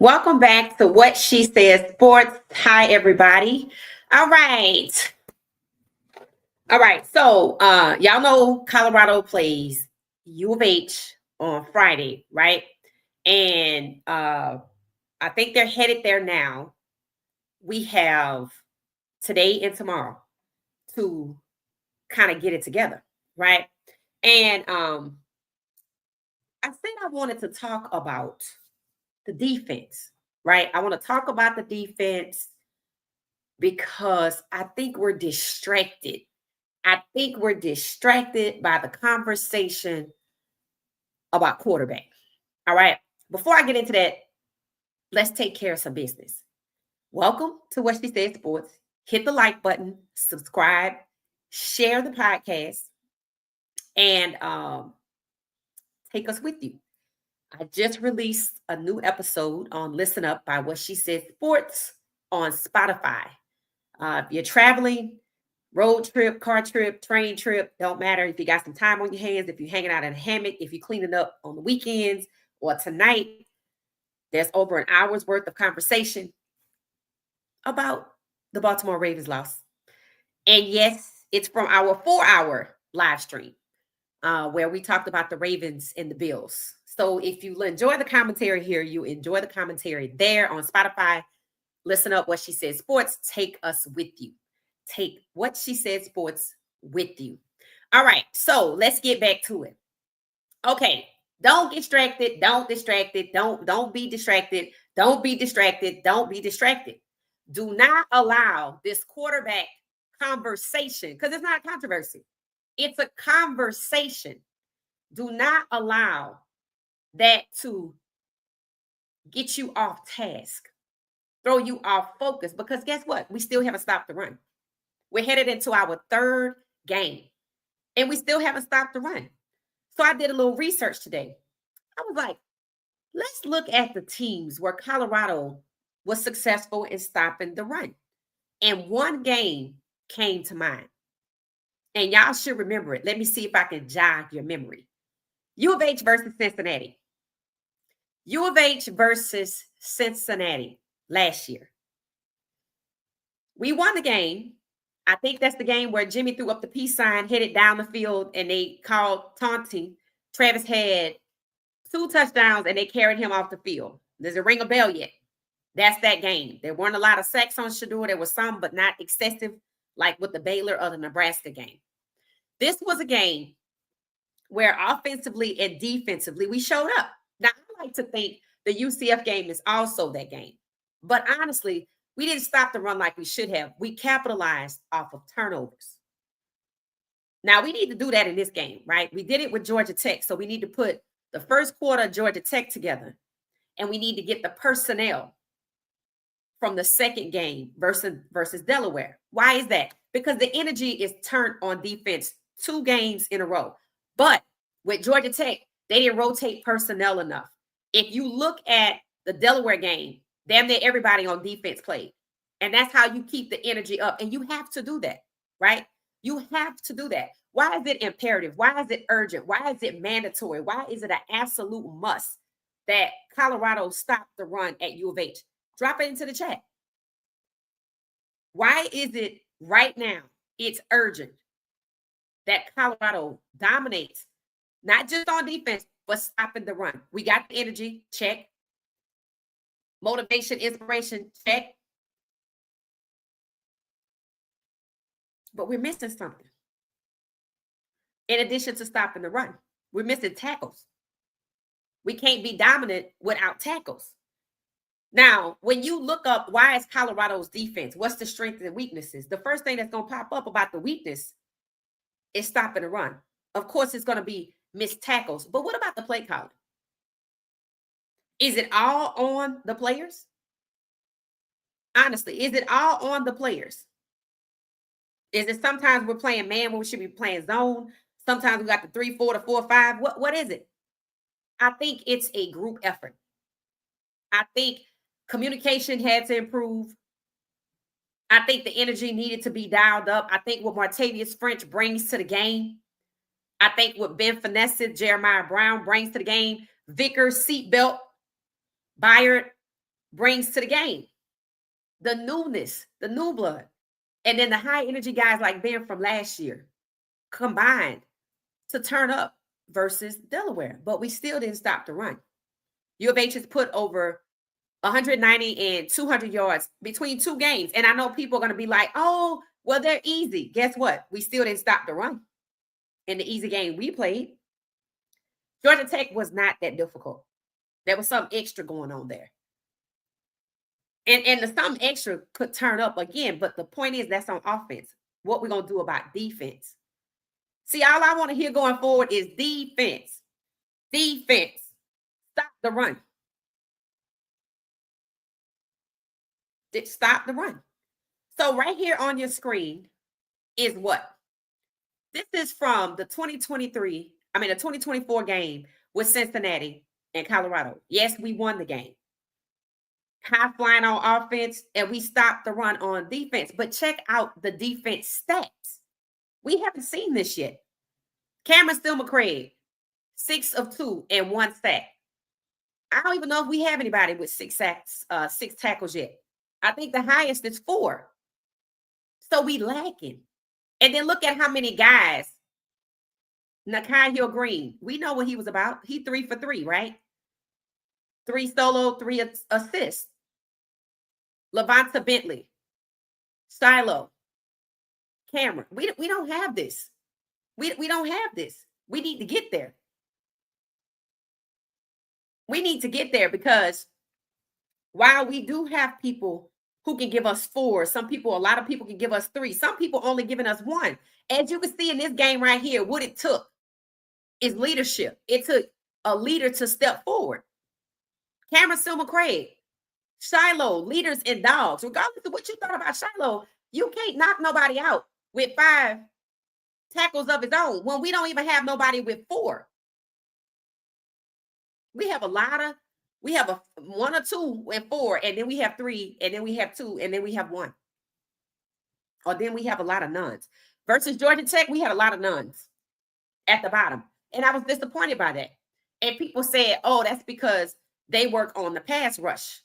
Welcome back to What She Says Sports. Hi, everybody. All right. All right. So, y'all know Colorado plays U of H on Friday, right? And I think they're headed there now. We have today and tomorrow to kind of get it together, right? And I said I wanted to talk about the defense, right? I want to talk about the defense because I think we're distracted. I think we're distracted by the conversation about quarterback. All right. Before I get into that, let's take care of some business. Welcome to What She Said Sports. Hit the like button, subscribe, share the podcast, and take us with you. I just released a new episode on Listen Up by What She Said Sports on Spotify. If you're traveling, road trip, car trip, train trip, don't matter. If you got some time on your hands, if you're hanging out in a hammock, if you're cleaning up on the weekends or tonight, there's over an hour's worth of conversation about the Baltimore Ravens loss. And yes, it's from our 4-hour live stream where we talked about the Ravens and the Bills. So if you enjoy the commentary here, you enjoy the commentary there on Spotify. Listen Up, What She Said Sports. Take us with you. Take What She Said Sports with you. All right, so let's get back to it. Okay, don't get distracted. Don't distracted. Don't be distracted. Don't be distracted. Don't be distracted. Do not allow this quarterback conversation, because it's not a controversy. It's a conversation. Do not allow that to get you off task, throw you off focus, because guess what? We still haven't stopped the run. We're headed into our third game, and we still haven't stopped the run. So I did a little research today. I was like, let's look at the teams where Colorado was successful in stopping the run. And one game came to mind. And y'all should remember it. Let me see if I can jog your memory. U of H versus Cincinnati. U of H versus Cincinnati last year. We won the game. I think that's the game where Jimmy threw up the peace sign, headed down the field, and they called taunting. Travis had 2 touchdowns, and they carried him off the field. Does it ring a bell yet? That's that game. There weren't a lot of sacks on Shedeur. There was some, but not excessive, like with the Baylor or the Nebraska game. This was a game where offensively and defensively we showed up. Now, I like to think the UCF game is also that game. But honestly, we didn't stop the run like we should have. We capitalized off of turnovers. Now, we need to do that in this game, right? We did it with Georgia Tech. So we need to put the first quarter of Georgia Tech together. And we need to get the personnel from the second game versus Delaware. Why is that? Because the energy is turned on defense 2 games in a row. But with Georgia Tech, they didn't rotate personnel enough. If you look at the Delaware game, damn near everybody on defense played. And that's how you keep the energy up. And you have to do that, right? You have to do that. Why is it imperative? Why is it urgent? Why is it mandatory? Why is it an absolute must that Colorado stop the run at U of H? Drop it into the chat. Why is it right now? It's urgent that Colorado dominates, not just on defense, but stopping the run. We got the energy, check. Motivation, inspiration, check. But we're missing something. In addition to stopping the run, we're missing tackles. We can't be dominant without tackles. Now, when you look up why is Colorado's defense, what's the strengths and weaknesses? The first thing that's going to pop up about the weakness is stopping the run. Of course, it's going to be missed tackles. But what about the play calling? Is it all on the players? Honestly, is it all on the players? Is it sometimes we're playing man when we should be playing zone? Sometimes we got the 3-4 to 4-5. What is it? I think it's a group effort. I think communication had to improve. I think the energy needed to be dialed up. I think what Martavius French brings to the game. I think what Ben Finesse, Jeremiah Brown brings to the game. Vickers, Seatbelt, Byard, brings to the game. The newness, the new blood. And then the high energy guys like Ben from last year combined to turn up versus Delaware. But we still didn't stop the run. U of H has put over 190 and 200 yards between two games. And I know people are going to be like, oh, well, they're easy. Guess what? We still didn't stop the run in the easy game we played. Georgia Tech was not that difficult. There was some extra going on there. And the some extra could turn up again. But the point is that's on offense. What we're going to do about defense. See, all I want to hear going forward is defense. Defense. Stop the run. Stop the run. So right here on your screen is what? This is from the 2024 game with Cincinnati and Colorado. Yes, we won the game. High flying on offense, and we stopped the run on defense. But check out the defense stats. We haven't seen this yet. Cameron Still-McCrae, 6 of 2 and 1 sack. I don't even know if we have anybody with 6 sacks, 6 tackles yet. I think the highest is 4. So we lacking. And then look at how many guys. Nakai Hill Green, we know what he was about. He 3 for 3, right? 3 solo, 3 assists. Levanta Bentley, Shiloh, Cameron. We don't have this. We don't have this. We need to get there. We need to get there because while we do have people who can give us 4, a lot of people can give us 3. Some people only giving us 1. As you can see in this game right here, what it took is leadership. It took a leader to step forward. Cameron Still-McCrae, Shiloh, leaders and dogs. Regardless of what you thought about Shiloh, you can't knock nobody out with 5 tackles of his own when we don't even have nobody with 4. We have a 1 or 2 and 4, and then we have 3, and then we have 2, and then we have 1. Or then we have a lot of nuns. Versus Georgia Tech, we had a lot of nuns at the bottom. And I was disappointed by that. And people said, oh, that's because they work on the pass rush.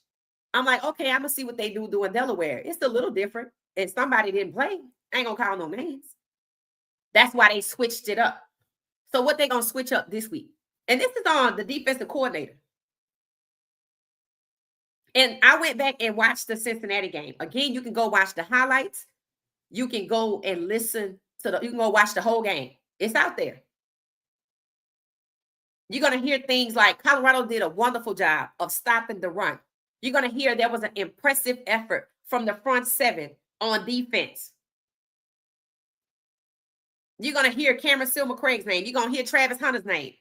I'm like, okay, I'm going to see what they do doing Delaware. It's a little different. If somebody didn't play, I ain't going to call no names. That's why they switched it up. So what they going to switch up this week? And this is on the defensive coordinator. And I went back and watched the Cincinnati game. Again, you can go watch the highlights. You can go and listen to you can go watch the whole game. It's out there. You're going to hear things like Colorado did a wonderful job of stopping the run. You're going to hear there was an impressive effort from the front 7 on defense. You're going to hear Cameron Still-McCrae's name. You're going to hear Travis Hunter's name.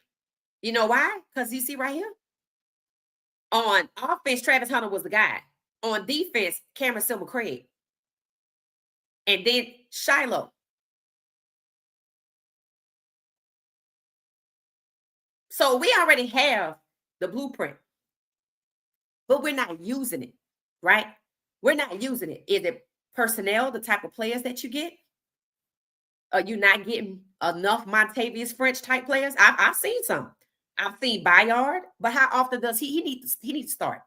You know why? Because you see right here. On offense, Travis Hunter was the guy. On defense, Cameron Still-McCrae. And then Shiloh. So we already have the blueprint, but we're not using it, right? We're not using it. Is it personnel, the type of players that you get? Are you not getting enough Montavious French type players? I've seen some. I've seen Bayard, but how often does he need to start?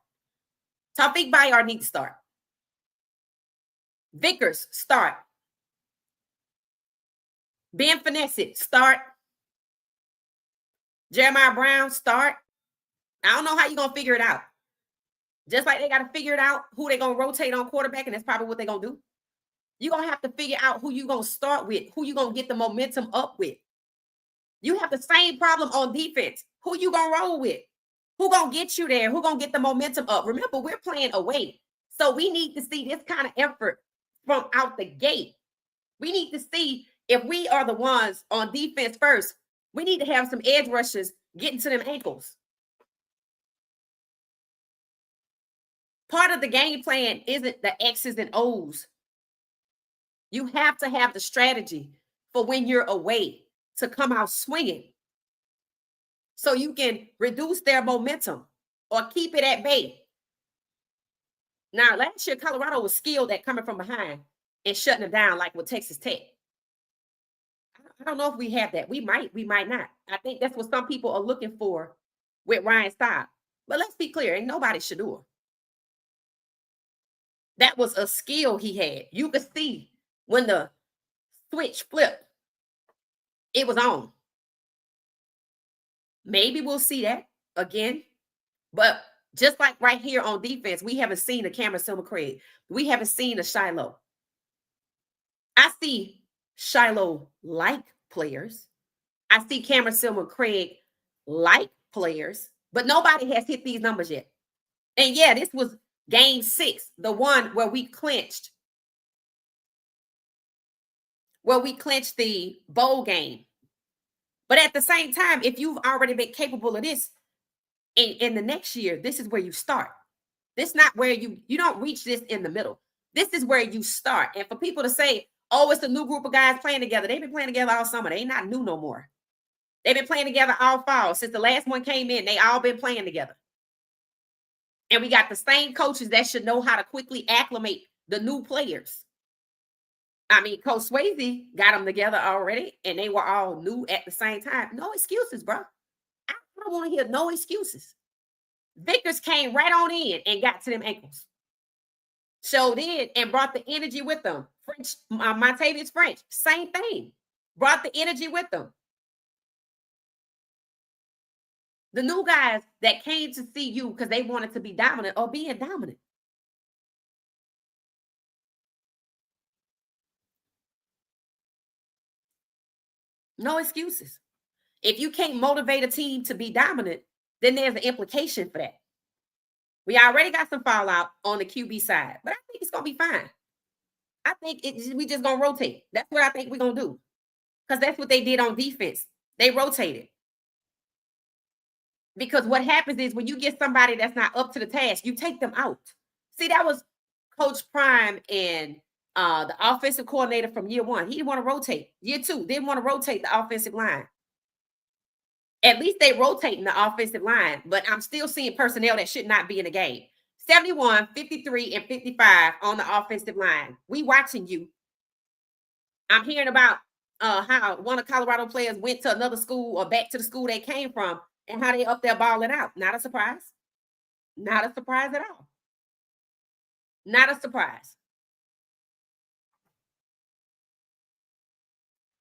Taufik Bayard needs to start. Vickers, start. Ben Finesse, start. Jeremiah Brown, start. I don't know how you're going to figure it out. Just like they got to figure it out who they're going to rotate on quarterback, and that's probably what they're going to do. You're going to have to figure out who you're going to start with, who you're going to get the momentum up with. You have the same problem on defense. Who you going to roll with? Who going to get you there? Who going to get the momentum up? Remember, we're playing away. So we need to see this kind of effort from out the gate. We need to see if we are the ones on defense first. We need to have some edge rushers getting to them ankles. Part of the game plan isn't the X's and O's. You have to have the strategy for when you're away to come out swinging so you can reduce their momentum or keep it at bay. Now, last year, Colorado was skilled at coming from behind and shutting them down like with Texas Tech. I don't know if we have that. We might not. I think that's what some people are looking for with Ryan Staub. But let's be clear, ain't nobody Shador. That was a skill he had. You could see when the switch flipped, it was on. Maybe we'll see that again. But just like right here on defense, we haven't seen a Cameron Silver Craig. We haven't seen a Shiloh. I see Shiloh like players. I see Cameron Silver Craig like players, but nobody has hit these numbers yet. And yeah, this was game 6, the one where we clinched the bowl game. But at the same time, if you've already been capable of this in the next year, this is where you start. This is not where you don't reach this in the middle. This is where you start. And for people to say, oh, it's a new group of guys playing together. They've been playing together all summer. They ain't not new no more. They've been playing together all fall. Since the last one came in, they all been playing together. And we got the same coaches that should know how to quickly acclimate the new players. I mean, Coach Swayze got them together already, and they were all new at the same time. No excuses, bro. I don't want to hear no excuses. Vickers came right on in and got to them ankles. Showed in and brought the energy with them. French, Montavious French, same thing. Brought the energy with them. The new guys that came to see you because they wanted to be dominant or being dominant. No excuses. If you can't motivate a team to be dominant, then there's an implication for that. We already got some fallout on the QB side, but I think it's going to be fine. I think we just going to rotate. That's what I think we're going to do. Because that's what they did on defense. They rotated. Because what happens is when you get somebody that's not up to the task, you take them out. See, that was Coach Prime and the offensive coordinator from year 1. He didn't want to rotate. Year 2, didn't want to rotate the offensive line. At least they rotating the offensive line, but I'm still seeing personnel that should not be in the game. 71, 53, and 55 on the offensive line. We watching you. I'm hearing about how one of Colorado players went to another school or back to the school they came from and how they up there balling out. Not a surprise. Not a surprise at all. Not a surprise.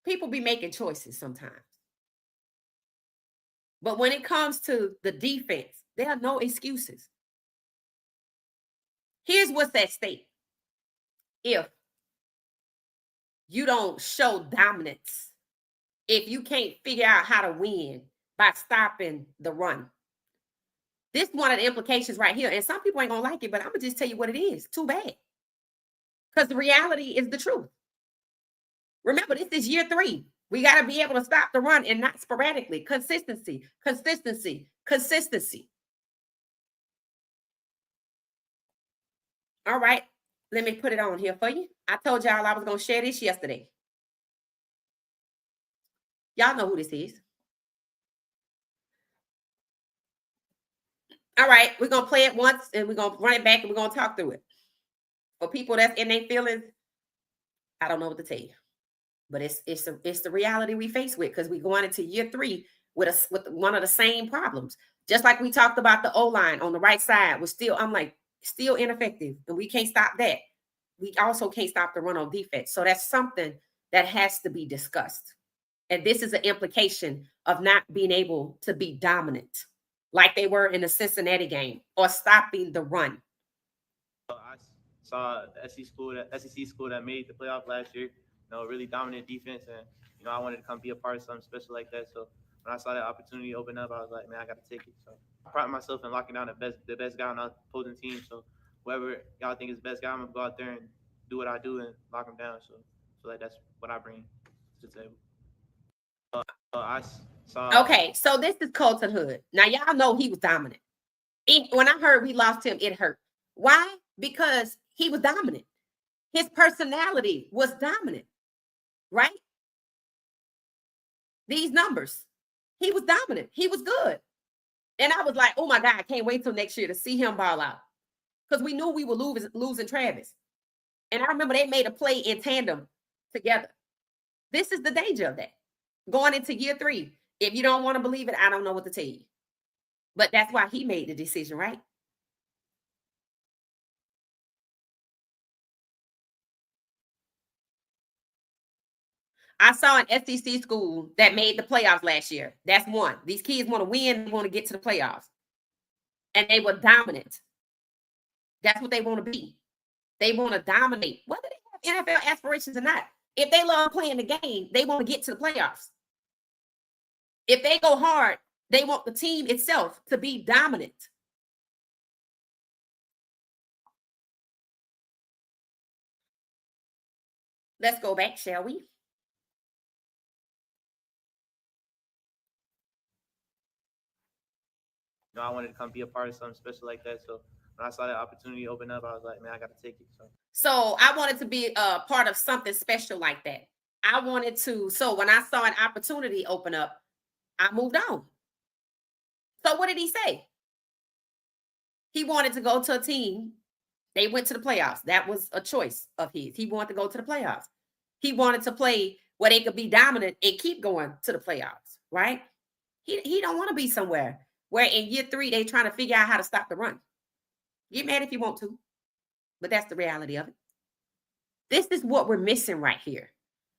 People be making choices sometimes. But when it comes to the defense, there are no excuses. Here's what's at stake. If you don't show dominance, if you can't figure out how to win by stopping the run, this is one of the implications right here. And some people ain't going to like it, but I'm going to just tell you what it is. Too bad. Because the reality is the truth. Remember, this is year 3. We got to be able to stop the run and not sporadically. Consistency, consistency, consistency. All right. Let me put it on here for you. I told y'all I was going to share this yesterday. Y'all know who this is. All right. We're going to play it once and we're going to run it back and we're going to talk through it. For people that's in their feelings, I don't know what to tell you. But it's the reality we face with because we're going into year 3 with one of the same problems. Just like we talked about the O-line on the right side was still ineffective, and we can't stop that. We also can't stop the run on defense. So that's something that has to be discussed. And this is an implication of not being able to be dominant like they were in the Cincinnati game or stopping the run. I saw SEC school that made the playoff last year. Really dominant defense, and I wanted to come be a part of something special like that. So when I saw that opportunity open up, I was like, man, I got to take it. So I pride myself in locking down the best guy on the opposing team. So whoever y'all think is the best guy, I'm gonna go out there and do what I do and lock him down. So that's what I bring to the table. I saw. Okay, so this is Colton Hood. Now y'all know he was dominant. When I heard we lost him, it hurt. Why? Because he was dominant. His personality was dominant. Right? These numbers. He was dominant. He was good. And I was like, oh my God, I can't wait till next year to see him ball out. Because we knew we were losing Travis. And I remember they made a play in tandem together. This is the danger of that. Going into year 3. If you don't want to believe it, I don't know what to tell you. But that's why he made the decision, right? I saw an SEC school that made the playoffs last year. That's one. These kids want to win, want to get to the playoffs. And they were dominant. That's what they want to be. They want to dominate, whether they have NFL aspirations or not. If they love playing the game, they want to get to the playoffs. If they go hard, they want the team itself to be dominant. Let's go back, shall we? I wanted to come be a part of something special like that. So when I saw that opportunity open up, I was like, man, I got to take it. So I wanted to be a part of something special like that. I wanted to. So when I saw an opportunity open up, I moved on. So what did he say? He wanted to go to a team. They went to the playoffs. That was a choice of his. He wanted to go to the playoffs. He wanted to play where they could be dominant and keep going to the playoffs, right? He don't want to be somewhere where in year 3 they trying to figure out how to stop the run. Get mad if you want to, but that's the reality of it. This is what we're missing right here.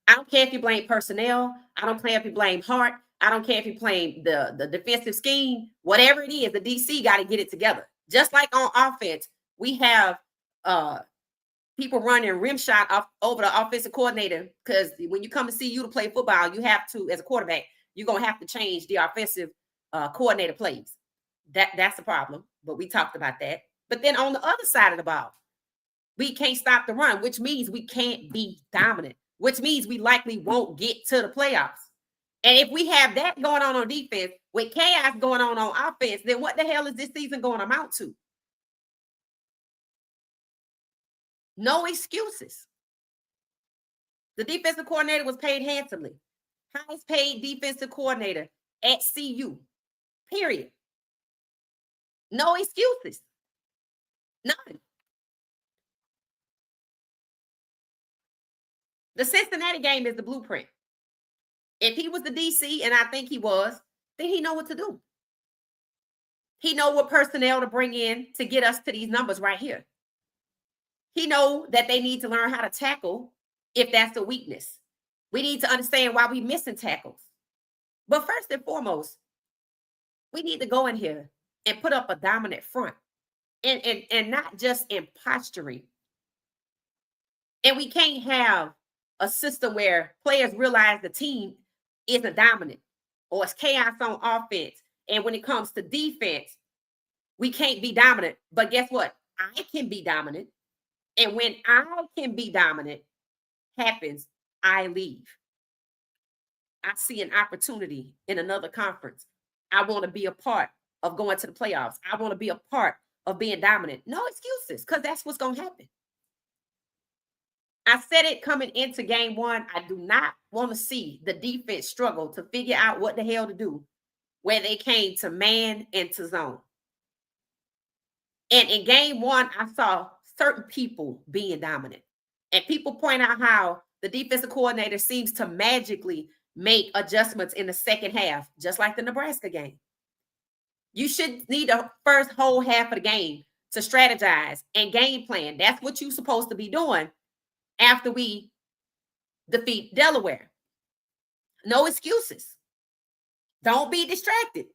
I don't care if you blame personnel. I don't care if you blame Hart. I don't care if you blame the defensive scheme. Whatever it is, the DC got to get it together. Just like on offense, we have people running rim shot off over the offensive coordinator, because when you come to see you to play football, you have to, as a quarterback, you're going to have to change the offensive coordinator plays. That's the problem, but we talked about that. But then on the other side of the ball, we can't stop the run, which means we can't be dominant, which means we likely won't get to the playoffs. And if we have that going on defense with chaos going on offense, then what the hell is this season going to amount to? No excuses. The defensive coordinator was paid handsomely. Highest paid defensive coordinator at CU, period. No excuses. None. The Cincinnati game is the blueprint. If he was the DC, and I think he was, then he know what to do. He know what personnel to bring in to get us to these numbers right here. He know that they need to learn how to tackle if that's a weakness. We need to understand why we're missing tackles. But first and foremost, we need to go in here and put up a dominant front and not just in posturing. And we can't have a system where players realize the team isn't dominant or it's chaos on offense. And when it comes to defense, we can't be dominant. But guess what? I can be dominant. And when I can be dominant happens, I leave. I see an opportunity in another conference. I want to be a part of going to the playoffs. I want to be a part of being dominant. No excuses, because that's what's going to happen. I said it coming into game 1. I do not want to see the defense struggle to figure out what the hell to do where they came to man and to zone. And in game 1, I saw certain people being dominant. And people point out how the defensive coordinator seems to magically make adjustments in the second half, just like the Nebraska game. You should need the first whole half of the game to strategize and game plan. That's what you're supposed to be doing after we defeat Delaware. No excuses. Don't be distracted.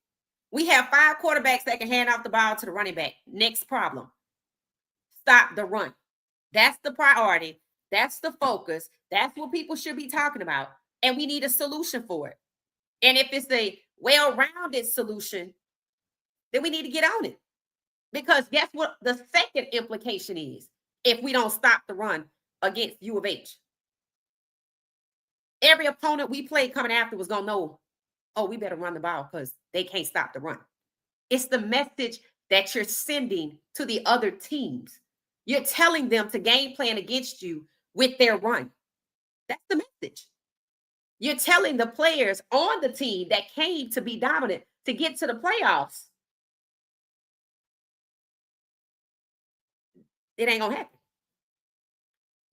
We have 5 quarterbacks that can hand off the ball to the running back. Next problem. Stop the run. That's the priority. That's the focus. That's what people should be talking about. And we need a solution for it. And if it's a well-rounded solution, then we need to get on it. Because guess what the second implication is if we don't stop the run against U of H? Every opponent we played coming after was going to know, oh, we better run the ball because they can't stop the run. It's the message that you're sending to the other teams. You're telling them to game plan against you with their run. That's the message. You're telling the players on the team that came to be dominant to get to the playoffs, it ain't going to happen.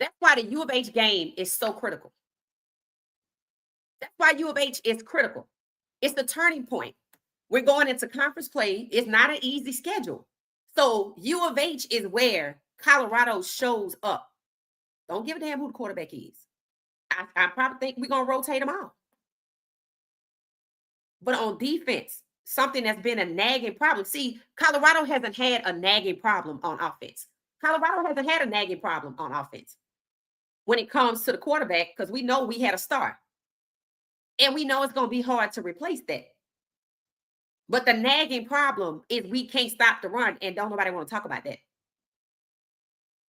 That's why the U of H game is so critical. That's why U of H is critical. It's the turning point. We're going into conference play. It's not an easy schedule. So U of H is where Colorado shows up. Don't give a damn who the quarterback is. I probably think we're gonna rotate them all. But on defense, something that's been a nagging problem. See, Colorado hasn't had a nagging problem on offense. Colorado hasn't had a nagging problem on offense when it comes to the quarterback, because we know we had a star. And we know it's going to be hard to replace that. But the nagging problem is we can't stop the run, and don't nobody want to talk about that.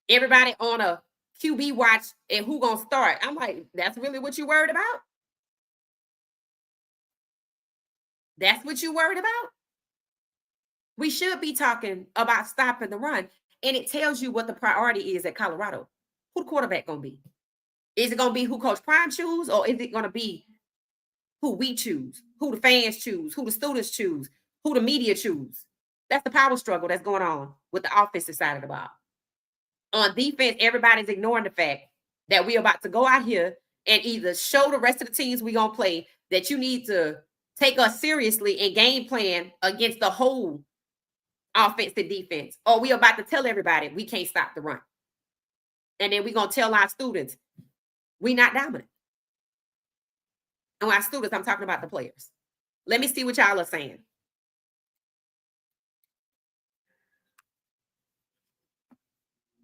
Everybody on a QB watch and who going to start. I'm like, that's really what you worried about? That's what you worried about? We should be talking about stopping the run. And it tells you what the priority is at Colorado. Who the quarterback going to be? Is it going to be who Coach Prime choose, or is it going to be who we choose, who the fans choose, who the students choose, who the media choose? That's the power struggle that's going on with the offensive side of the ball. On defense, everybody's ignoring the fact that we're about to go out here and either show the rest of the teams we're going to play that you need to take us seriously and game plan against the whole offense and defense, or we about to tell everybody we can't stop the run. And then we're going to tell our students we're not dominant. And when our students, I'm talking about the players. Let me see what y'all are saying.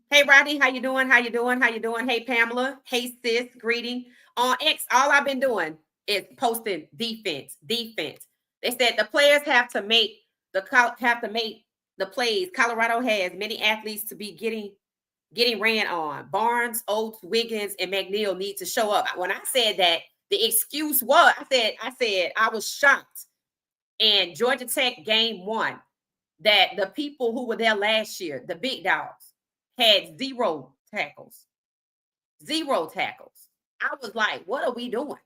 Hey, Rodney, how you doing? How you doing? How you doing? Hey, Pamela. Hey, sis. Greeting. On X, all I've been doing is posting defense. They said the players have to make the plays. Colorado has many athletes to be getting ran on. Barnes, Oates, Wiggins, and McNeil need to show up. When I said that, the excuse was, I said I was shocked. And Georgia Tech game 1, that the people who were there last year, the big dogs, had 0 tackles. 0 tackles. I was like, what are we doing?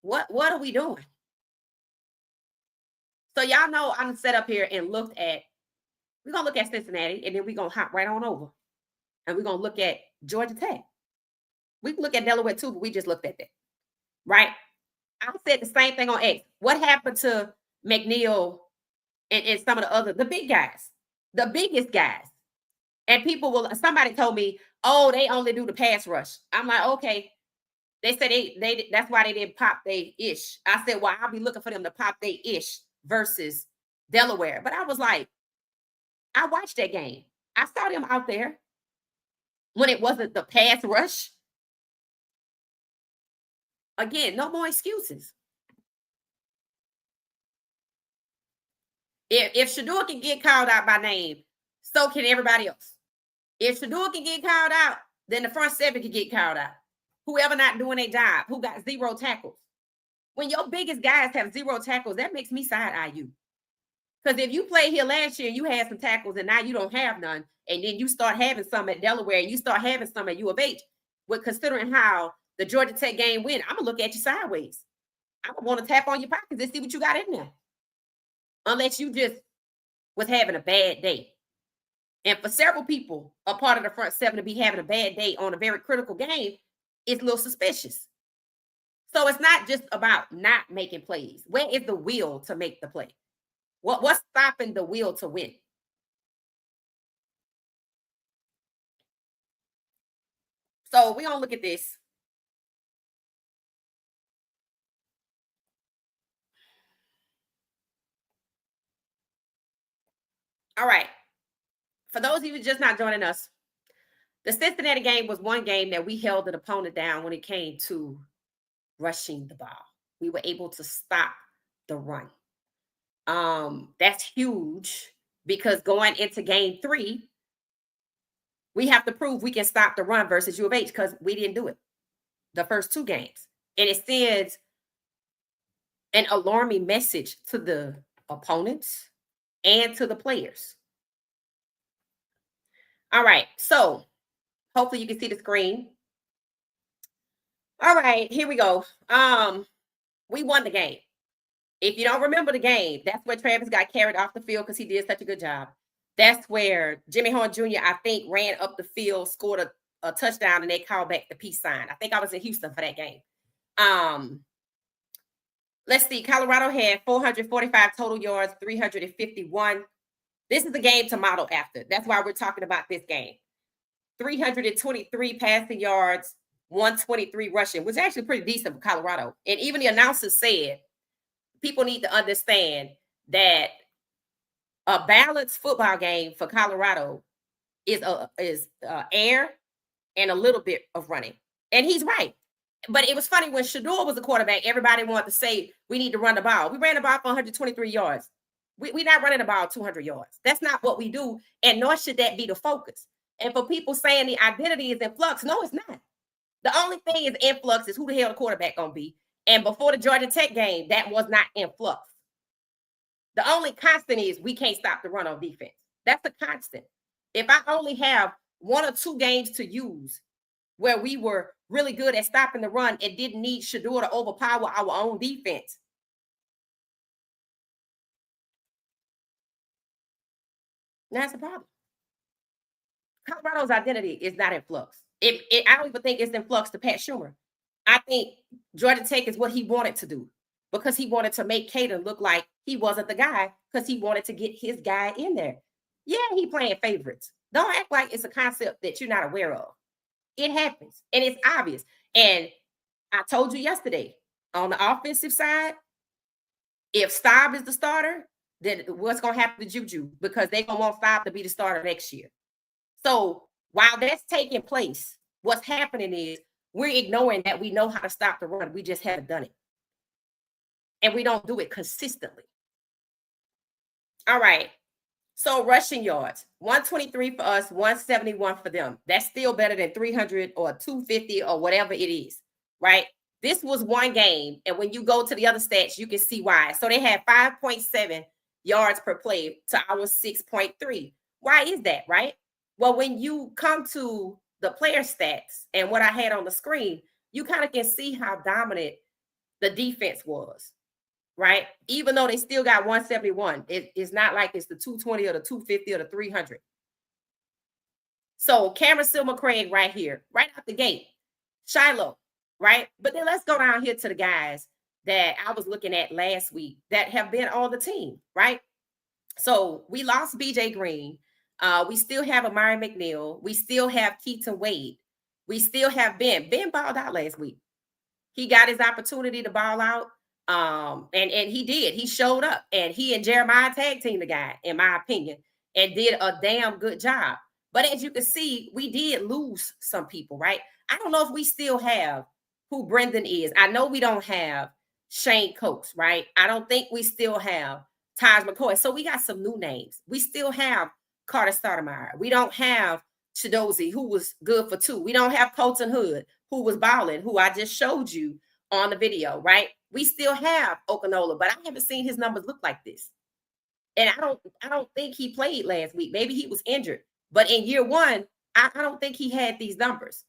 What are we doing? So y'all know I'm set up here and we're going to look at Cincinnati, and then we're going to hop right on over. And we're going to look at Georgia Tech. We can look at Delaware too, but we just looked at that. Right? I said the same thing on X. What happened to McNeil and some of the big guys, the biggest guys? And somebody told me, oh, they only do the pass rush. I'm like, okay. They said they that's why they didn't pop they ish. I said, well, I'll be looking for them to pop they ish versus Delaware. But I was like, I watched that game. I saw them out there when it wasn't the pass rush. Again, no more excuses. If Shador can get called out by name, so can everybody else. If Shador can get called out, then the front 7 can get called out. Whoever not doing their job, who got 0 tackles. When your biggest guys have 0 tackles, that makes me side-eye you. Because if you played here last year, you had some tackles, and now you don't have none, and then you start having some at Delaware, and you start having some at U of H, with considering how the Georgia Tech game went, I'm going to look at you sideways. I'm going to want to tap on your pockets and see what you got in there. Unless you just was having a bad day. And for several people, a part of the front 7 to be having a bad day on a very critical game is a little suspicious. So it's not just about not making plays. Where is the will to make the play? What's stopping the will to win? So we're going to look at this. All right. For those of you just not joining us, the Cincinnati game was one game that we held an opponent down when it came to rushing the ball. We were able to stop the run. That's huge because going into game 3, we have to prove we can stop the run versus U of H because we didn't do it the first 2 games. And it sends an alarming message to the opponents and to the players. All right, so hopefully you can see the screen. All right, here we go. We won the game. If you don't remember the game, that's where Travis got carried off the field because he did such a good job. That's where Jimmy Horn Jr., I think, ran up the field, scored a touchdown, and they called back the peace sign. I think I was in Houston for that game. Let's see. Colorado had 445 total yards, 351. This is the game to model after. That's why we're talking about this game. 323 passing yards, 123 rushing, which is actually pretty decent for Colorado. And even the announcers said people need to understand that a balanced football game for Colorado is air and a little bit of running. And he's right. But it was funny when Shador was the quarterback, everybody wanted to say we need to run the ball. We ran the ball for 123 yards. We're not running the ball 200 yards. That's not what we do, and nor should that be the focus. And for people saying the identity is in flux, no, it's not. The only thing is in flux is who the hell the quarterback gonna be. And before the Georgia Tech game, that was not in flux. The only constant is we can't stop the run on defense. That's the constant. If I only have 1 or 2 games to use where we were really good at stopping the run and didn't need Shador to overpower our own defense, that's the problem. Colorado's identity is not in flux. I don't even think it's in flux to Pat Schumer. I think Georgia Tech is what he wanted to do because he wanted to make Caden look like he wasn't the guy because he wanted to get his guy in there. Yeah, he playing favorites. Don't act like it's a concept that you're not aware of. It happens, and it's obvious. And I told you yesterday, on the offensive side, if Staub is the starter, then what's going to happen to Juju? Because they're going to want Staub to be the starter next year. So while that's taking place, what's happening is we're ignoring that we know how to stop the run. We just haven't done it. And we don't do it consistently. All right. So rushing yards, 123 for us, 171 for them. That's still better than 300 or 250 or whatever it is, right? This was one game. And when you go to the other stats, you can see why. So they had 5.7 yards per play to our 6.3. Why is that, right? Well, when you come to the player stats and what I had on the screen, you kind of can see how dominant the defense was, right? Even though they still got 171, it's not like it's the 220 or the 250 or the 300. So Cameron Silver-Craig right here, right out the gate. Shiloh, right? But then let's go down here to the guys that I was looking at last week that have been on the team, right? So we lost BJ Green. We still have Amari McNeil. We still have Keaton Wade. We still have Ben. Ben balled out last week. He got his opportunity to ball out. And he did. He showed up, and he and Jeremiah tag teamed the guy, in my opinion, and did a damn good job. But as you can see, we did lose some people, right? I don't know if we still have who Brendan is. I know we don't have Shane Coates, right? I don't think we still have Taj McCoy. So we got some new names. We still have Carter Stoudemire. We don't have Chidozie, who was good for 2. We don't have Colton Hood, who was balling, who I just showed you on the video, right? We still have Okanola, but I haven't seen his numbers look like this. And I don't think he played last week. Maybe he was injured. But in year 1, I don't think he had these numbers.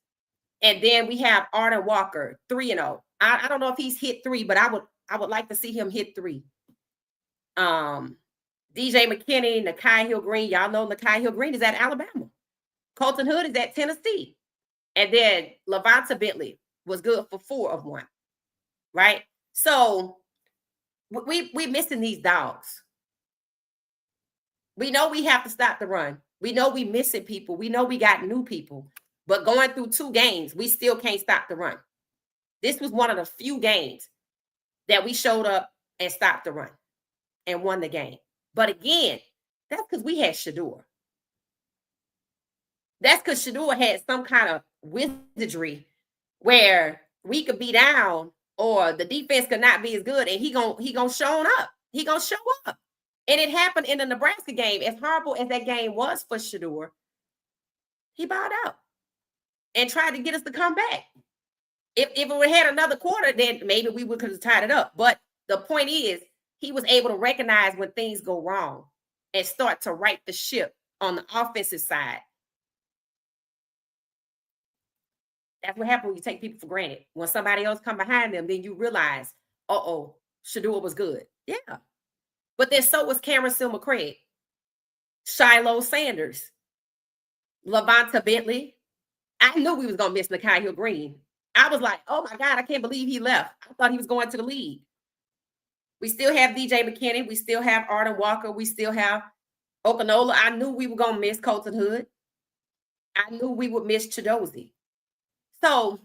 And then we have Arden Walker, 3-0. I don't know if he's hit 3, but I would like to see him hit 3. DJ McKinney, Nakai Hill-Green. Y'all know Nakai Hill-Green is at Alabama. Colton Hood is at Tennessee. And then Levanta Bentley was good for 4 of 1. Right? So we're missing these dogs. We know we have to stop the run. We know we missing people. We know we got new people. But going through 2 games, we still can't stop the run. This was one of the few games that we showed up and stopped the run and won the game. But again, that's because we had Shador. That's because Shador had some kind of wizardry where we could be down or the defense could not be as good, and he gonna show up. He gonna show up. And it happened in the Nebraska game. As horrible as that game was for Shador, he bowed out and tried to get us to come back. If we had another quarter, then maybe we would have tied it up. But the point is, he was able to recognize when things go wrong and start to right the ship on the offensive side. That's what happens when you take people for granted. When somebody else come behind them, then you realize, Shador was good. Yeah. But then so was Cameron Silver-Craig, Shiloh Sanders, Levanta Bentley. I knew we was going to miss Nakai Hill-Green. I was like, oh my God, I can't believe he left. I thought he was going to the league. We still have DJ McKinney. We still have Arden Walker. We still have Okanola. I knew we were going to miss Colton Hood. I knew we would miss Chidozie. So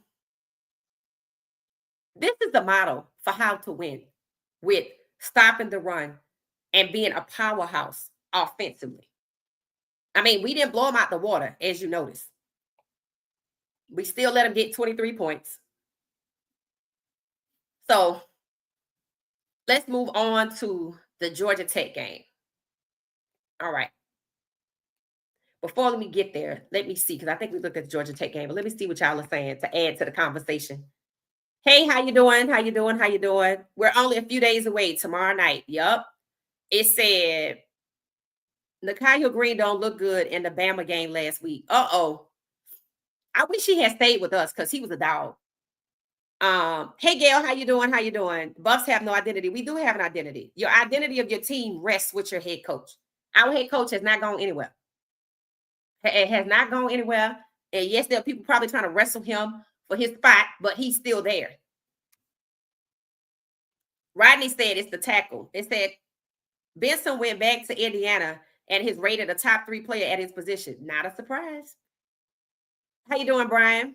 This is the model for how to win with stopping the run and being a powerhouse offensively. I mean, we didn't blow them out the water, as you notice. We still let them get 23 points. So let's move on to the Georgia Tech game. All right. Before let me get there, let me see, because I think we looked at the Georgia Tech game, but let me see what y'all are saying to add to the conversation. Hey, how you doing? How you doing? How you doing? We're only a few days away. Tomorrow night. Yup. It said Nikhil Green don't look good in the Bama game last week. Uh-oh. I wish he had stayed with us because he was a dog. Hey Gail, how you doing? How you doing? Buffs have no identity. We do have an identity. Your identity of your team rests with your head coach. Our head coach has not gone anywhere. It has not gone anywhere. And yes, there are people probably trying to wrestle him for his spot, but he's still there. Rodney said it's the tackle. It said Benson went back to Indiana and is rated a top 3 player at his position. Not a surprise. How you doing, Brian?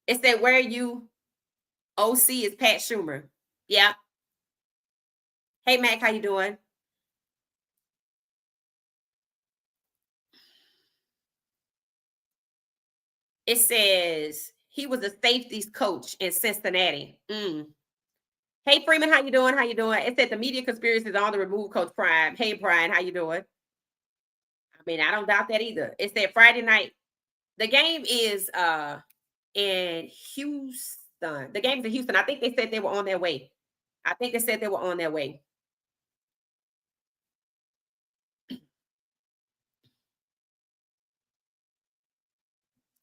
It said, where are you? OC is Pat Schumer. Yeah. Hey, Mac, how you doing? It says he was a safeties coach in Cincinnati. Hey, Freeman, how you doing? How you doing? It said the media conspiracy is on to remove Coach Prime. Hey, Brian, how you doing? I mean, I don't doubt that either. It said Friday night. The game is in Houston. The game's in Houston. I think they said they were on their way. I think they said they were on their way.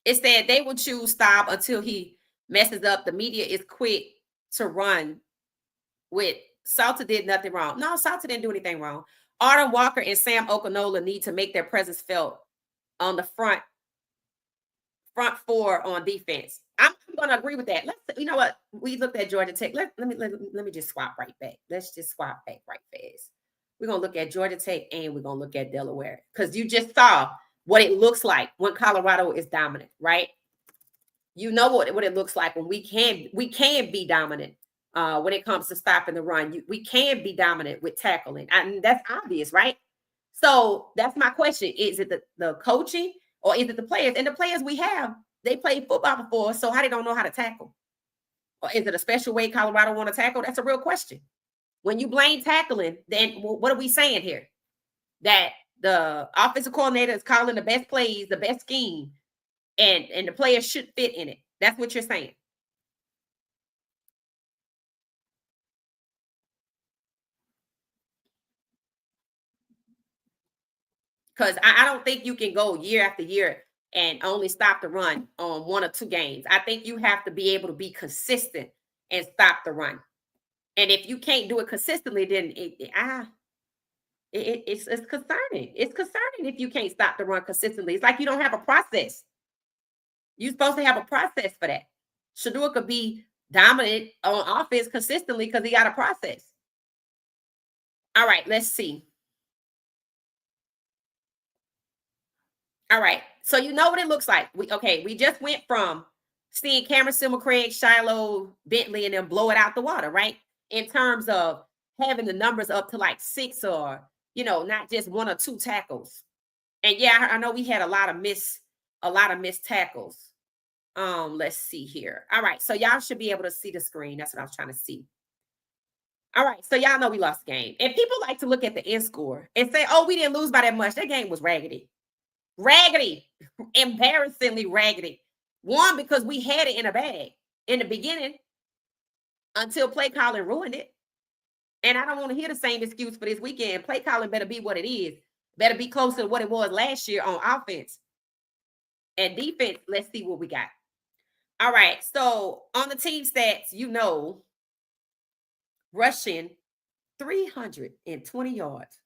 It said they will choose Staub until he messes up. The media is quick to run with Salter did nothing wrong. No, Salter didn't do anything wrong. Arden Walker and Sam Okanola need to make their presence felt on the front four on defense. I'm going to agree with that. You know what? We looked at Georgia Tech. Let me just swap right back. Let's just swap back right fast. We're going to look at Georgia Tech and we're going to look at Delaware because you just saw what it looks like when Colorado is dominant, right? You know what it looks like when we can be dominant when it comes to stopping the run. We can be dominant with tackling. And that's obvious, right? So that's my question. Is it the coaching or is it the players? And the players we have, they played football before, so how they don't know how to tackle? Or is it a special way Colorado want to tackle? That's a real question. When you blame tackling, then what are we saying here? That the offensive coordinator is calling the best plays, the best scheme, and the players should fit in it. That's what you're saying. Because I don't think you can go year after year and only stop the run on 1 or 2 games. I think you have to be able to be consistent and stop the run. And if you can't do it consistently, then it's concerning. It's concerning if you can't stop the run consistently. It's like you don't have a process. You're supposed to have a process for that. Shador could be dominant on offense consistently because he got a process. All right, let's see. All right, so you know what it looks like. We just went from seeing Cameron Silver, Craig, Shiloh, Bentley, and then blow it out the water, right? In terms of having the numbers up to like 6 or, not just 1 or 2 tackles. And yeah, I know we had a lot of missed tackles. Let's see here. All right, so y'all should be able to see the screen. That's what I was trying to see. All right, so y'all know we lost the game. And people like to look at the end score and say, oh, we didn't lose by that much. That game was raggedy. Raggedy. Embarrassingly raggedy. One, because we had it in a bag in the beginning until play calling ruined it. And I don't want to hear the same excuse for this weekend. Play calling better be what it is. Better be closer to what it was last year on offense. And defense, let's see what we got. All right, so on the team stats, rushing 320 yards.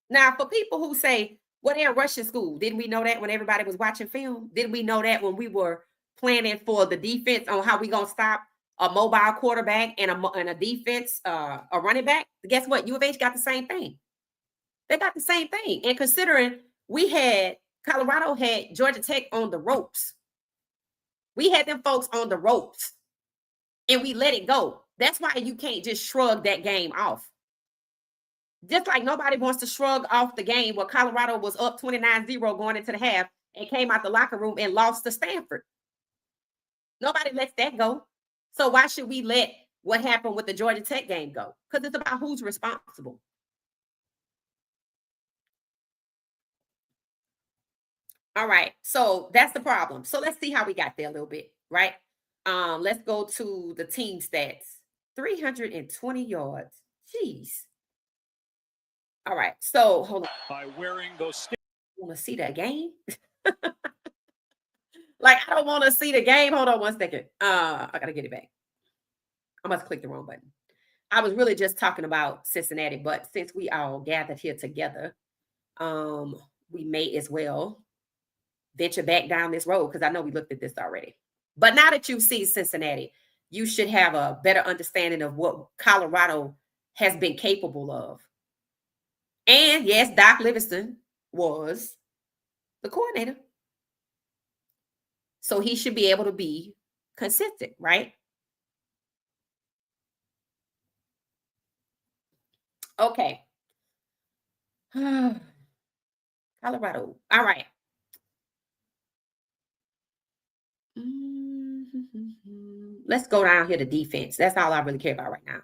Now, for people who say, well, they're rushing school, didn't we know that when everybody was watching film? Didn't we know that when we were planning for the defense on how we going to stop a mobile quarterback and a defense, a running back? Guess what? U of H got the same thing. They got the same thing. And considering Colorado had Georgia Tech on the ropes, We had them folks on the ropes and we let it go. That's why you can't just shrug that game off. Just like nobody wants to shrug off the game where Colorado was up 29-0 going into the half and came out the locker room and lost to Stanford. Nobody lets that go. So why should we let what happened with the Georgia Tech game go? Because it's about who's responsible. All right. So that's the problem. So let's see how we got there a little bit, right? Let's go to the team stats. 320 yards. Jeez. All right. So hold on. By wearing those Want to see that game? Like, I don't want to see the game. Hold on 1 second. I gotta get it back. I must click the wrong button. I was really just talking about Cincinnati, but since we all gathered here together, we may as well venture back down this road because I know we looked at this already. But now that you see Cincinnati, you should have a better understanding of what Colorado has been capable of. And yes, Doc Livingston was the coordinator. So he should be able to be consistent, right? Okay. Colorado. All right. Let's go down here to defense. That's all I really care about right now.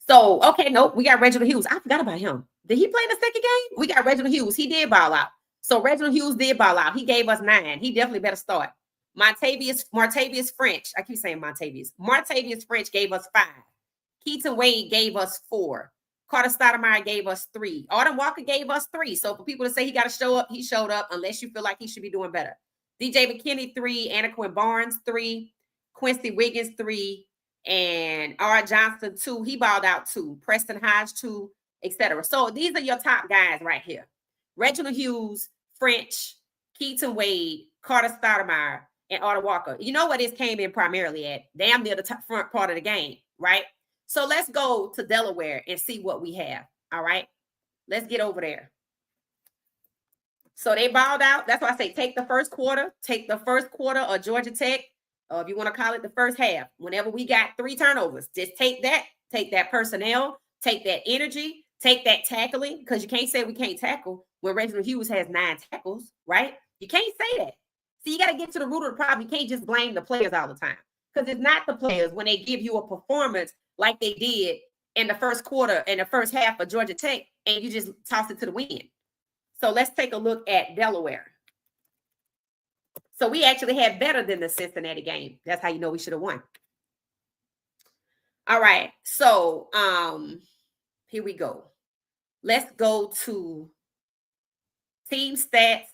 So, okay, nope, we got Reginald Hughes. I forgot about him. Did he play in the second game? We got Reginald Hughes. He did ball out. So Reginald Hughes did ball out. He gave us 9. He definitely better start. Martavius French. I keep saying Montavious. Martavius French gave us 5. Keaton Wade gave us 4. Carter Stoudemire gave us 3. Autumn Walker gave us 3. So for people to say he got to show up, he showed up unless you feel like he should be doing better. DJ McKinney, 3. Anaquin Barnes, 3. Quincy Wiggins, 3. And R. Johnson, 2. He balled out 2. Preston Hodge, 2, etc. So these are your top guys right here. Reginald Hughes, French, Keaton Wade, Carter Stoudemire, and Autumn Walker. You know what this came in primarily at? Damn near the top front part of the game, right? So let's go to Delaware and see what we have. All right. Let's get over there. So they balled out. That's why I say take the first quarter. Take the first quarter of Georgia Tech. If you want to call it the first half. Whenever we got 3 turnovers, just take that personnel, take that energy, take that tackling, because you can't say we can't tackle when Reginald Hughes has 9 tackles, right? You can't say that. So you got to get to the root of the problem. You can't just blame the players all the time, because it's not the players when they give you a performance like they did in the first quarter and the first half of Georgia Tech, and you just toss it to the wind. So let's take a look at Delaware. So we actually had better than the Cincinnati game. That's how you know we should have won. All right. So here we go. Let's go to team stats,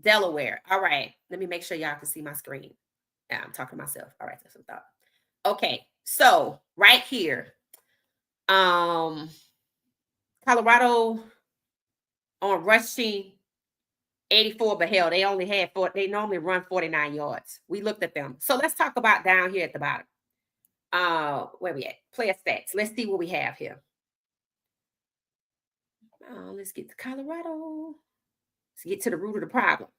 Delaware. All right. Let me make sure y'all can see my screen. Yeah, I'm talking to myself. All right. That's what I thought. Okay. So right here, Colorado on rushing 84, but hell, they only had 4. They normally run 49 yards. We looked at them. So let's talk about down here at the bottom. Where we at? Player stats. Let's see what we have here. Let's get to Colorado. Let's get to the root of the problem.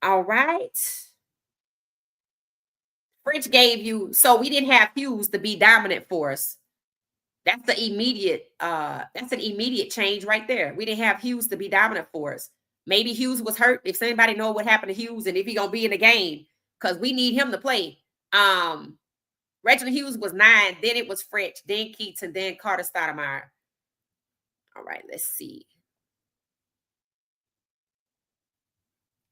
All right. French gave you, so we didn't have Hughes to be dominant for us. That's an immediate change right there. We didn't have Hughes to be dominant for us. Maybe Hughes was hurt. If anybody know what happened to Hughes and if he's going to be in the game, because we need him to play. Reginald Hughes was 9. Then it was French. Then Keaton. Then Carter Stoudemire. All right, let's see.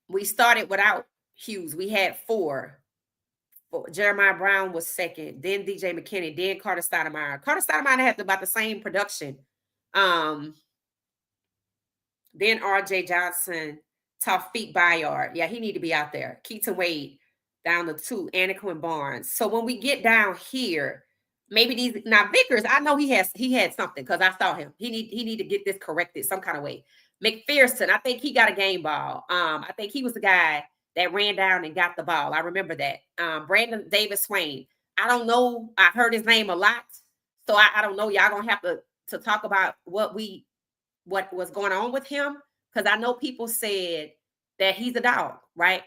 We started without Hughes. We had 4. Jeremiah Brown was 2nd. Then DJ McKinney. Then Carter Stoudemire. Carter Stoudemire had about the same production. Then R.J. Johnson, Taufik Bayard. Yeah, he need to be out there. Keaton Wade down to 2. Anaquin Barnes. So when we get down here, maybe these now Vickers. I know he had something because I saw him. He need to get this corrected some kind of way. McPherson, I think he got a game ball. I think he was the guy that ran down and got the ball. I remember that. Brandon Davis Swain. I don't know. I heard his name a lot, so I don't know. Y'all gonna have to talk about what was going on with him, because I know people said that he's a dog, right?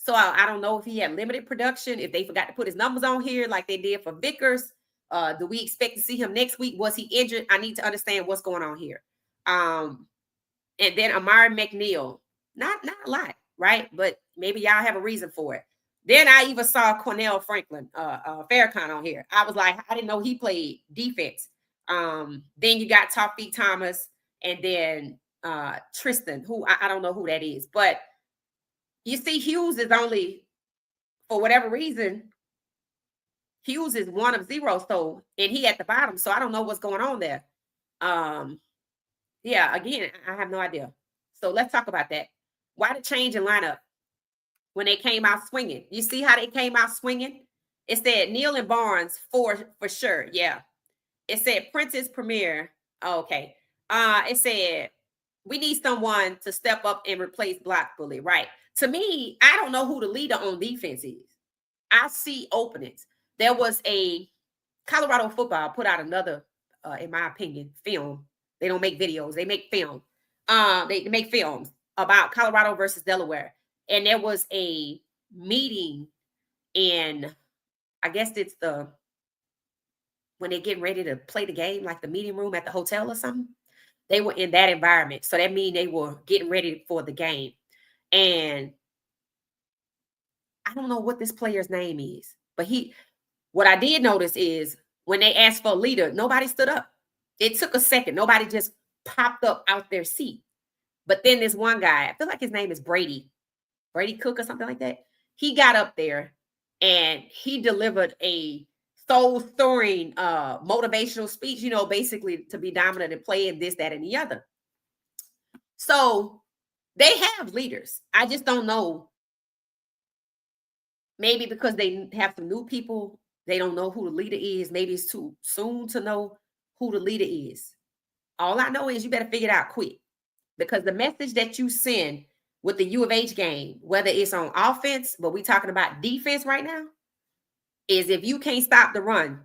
So I don't know if he had limited production, if they forgot to put his numbers on here like they did for Vickers. Do we expect to see him next week? Was he injured? I need to understand what's going on here. And then Amari McNeil, not a lot, right? But maybe y'all have a reason for it. Then I even saw Cornell Franklin, Farrakhan on here. I was like, I didn't know he played defense. Then you got Tawfiq Thomas, and then Tristan, who I don't know who that is. But you see, Hughes is only, for whatever reason, Hughes is 1 of 0. So, and he at the bottom. So I don't know what's going on there. Yeah, again, I have no idea. So let's talk about that. Why the change in lineup when they came out swinging? You see how they came out swinging? It said Neal and Barnes for sure. Yeah. It said Prentice Premier. Oh, okay. It said we need someone to step up and replace Block Bully. Right. To me, I don't know who the leader on defense is. I see openings. There was a Colorado football put out another, in my opinion, film. They don't make videos. They make film. They make films about Colorado versus Delaware. And there was a meeting in, I guess it's when they're getting ready to play the game, like the meeting room at the hotel or something. They were in that environment. So that means they were getting ready for the game. And I don't know what this player's name is, but what I did notice is when they asked for a leader, nobody stood up. It took a second. Nobody just popped up out their seat. But then this one guy, I feel like his name is Brady Cook or something like that. He got up there and he delivered a soul-stirring motivational speech, basically to be dominant and play in this, that, and the other. So they have leaders. I just don't know. Maybe because they have some new people, they don't know who the leader is. Maybe it's too soon to know who the leader is. All I know is you better figure it out quick, because the message that you send with the U of H game, whether it's on offense, but we're talking about defense right now, is if you can't stop the run,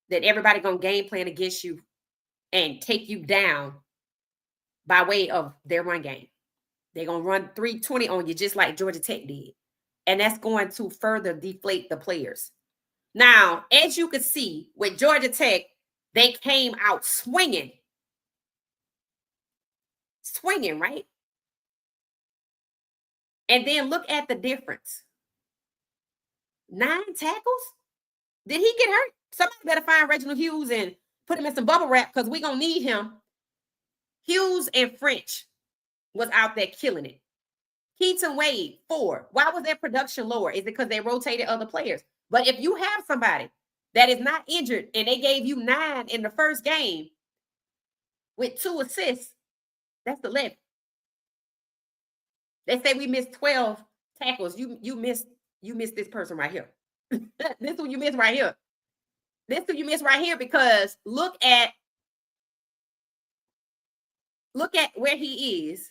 then everybody going to game plan against you and take you down by way of their run game. They're going to run 320 on you just like Georgia Tech did. And that's going to further deflate the players. Now, as you can see, with Georgia Tech, they came out swinging. Swinging, right? And then look at the difference. 9 tackles? Did he get hurt? Somebody better find Reginald Hughes and put him in some bubble wrap, because we're going to need him. Hughes and French was out there killing it. Keaton Wade, 4. Why was their production lower? Is it because they rotated other players? But if you have somebody that is not injured and they gave you 9 in the first game with 2 assists, that's 11. They say we missed 12 tackles. You missed this person right here. This one you missed right here. This one you missed right here, because look at where he is.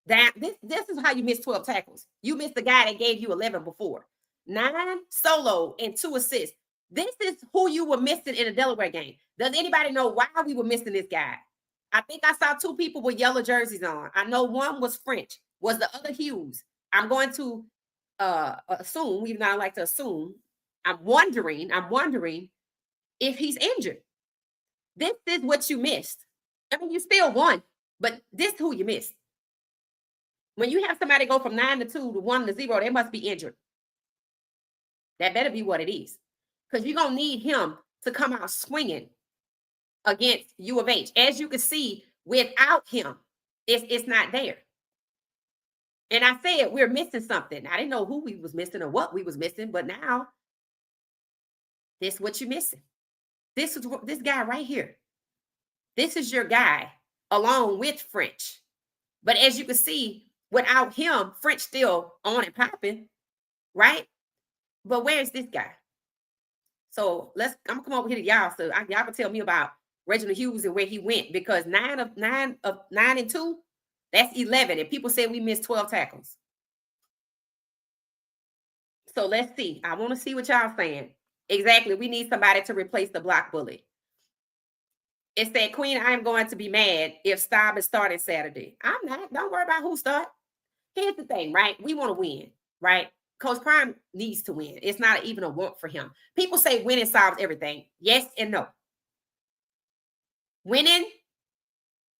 That this is how you miss 12 tackles. You missed the guy that gave you 11 before. 9 solo and 2 assists. This is who you were missing in the Delaware game. Does anybody know why we were missing this guy? I think I saw 2 people with yellow jerseys on. I know one was French. Was the other Hughes? I'm going to assume, even though I like to assume, I'm wondering if he's injured. This is what you missed. I mean, you still won, but this is who you missed. When you have somebody go from 9 to 2 to 1 to 0, they must be injured. That better be what it is, because you're going to need him to come out swinging against U of H. As you can see, without him, it's not there. And I said we're missing something. I didn't know who we was missing or what we was missing, but now this is what you're missing. This is this guy right here. This is your guy along with French. But as you can see, without him, French still on and popping, right? But where's this guy? So I'm gonna come over here to y'all, so y'all can tell me about Reginald Hughes and where he went, because 9 and 2, that's 11. And people say we missed 12 tackles. So let's see. I want to see what y'all saying. Exactly. We need somebody to replace the block bully. It said, Queen, I'm going to be mad if Staub is starting Saturday. I'm not. Don't worry about who start. Here's the thing, right? We want to win, right? Coach Prime needs to win. It's not even a want for him. People say winning solves everything. Yes and no. Winning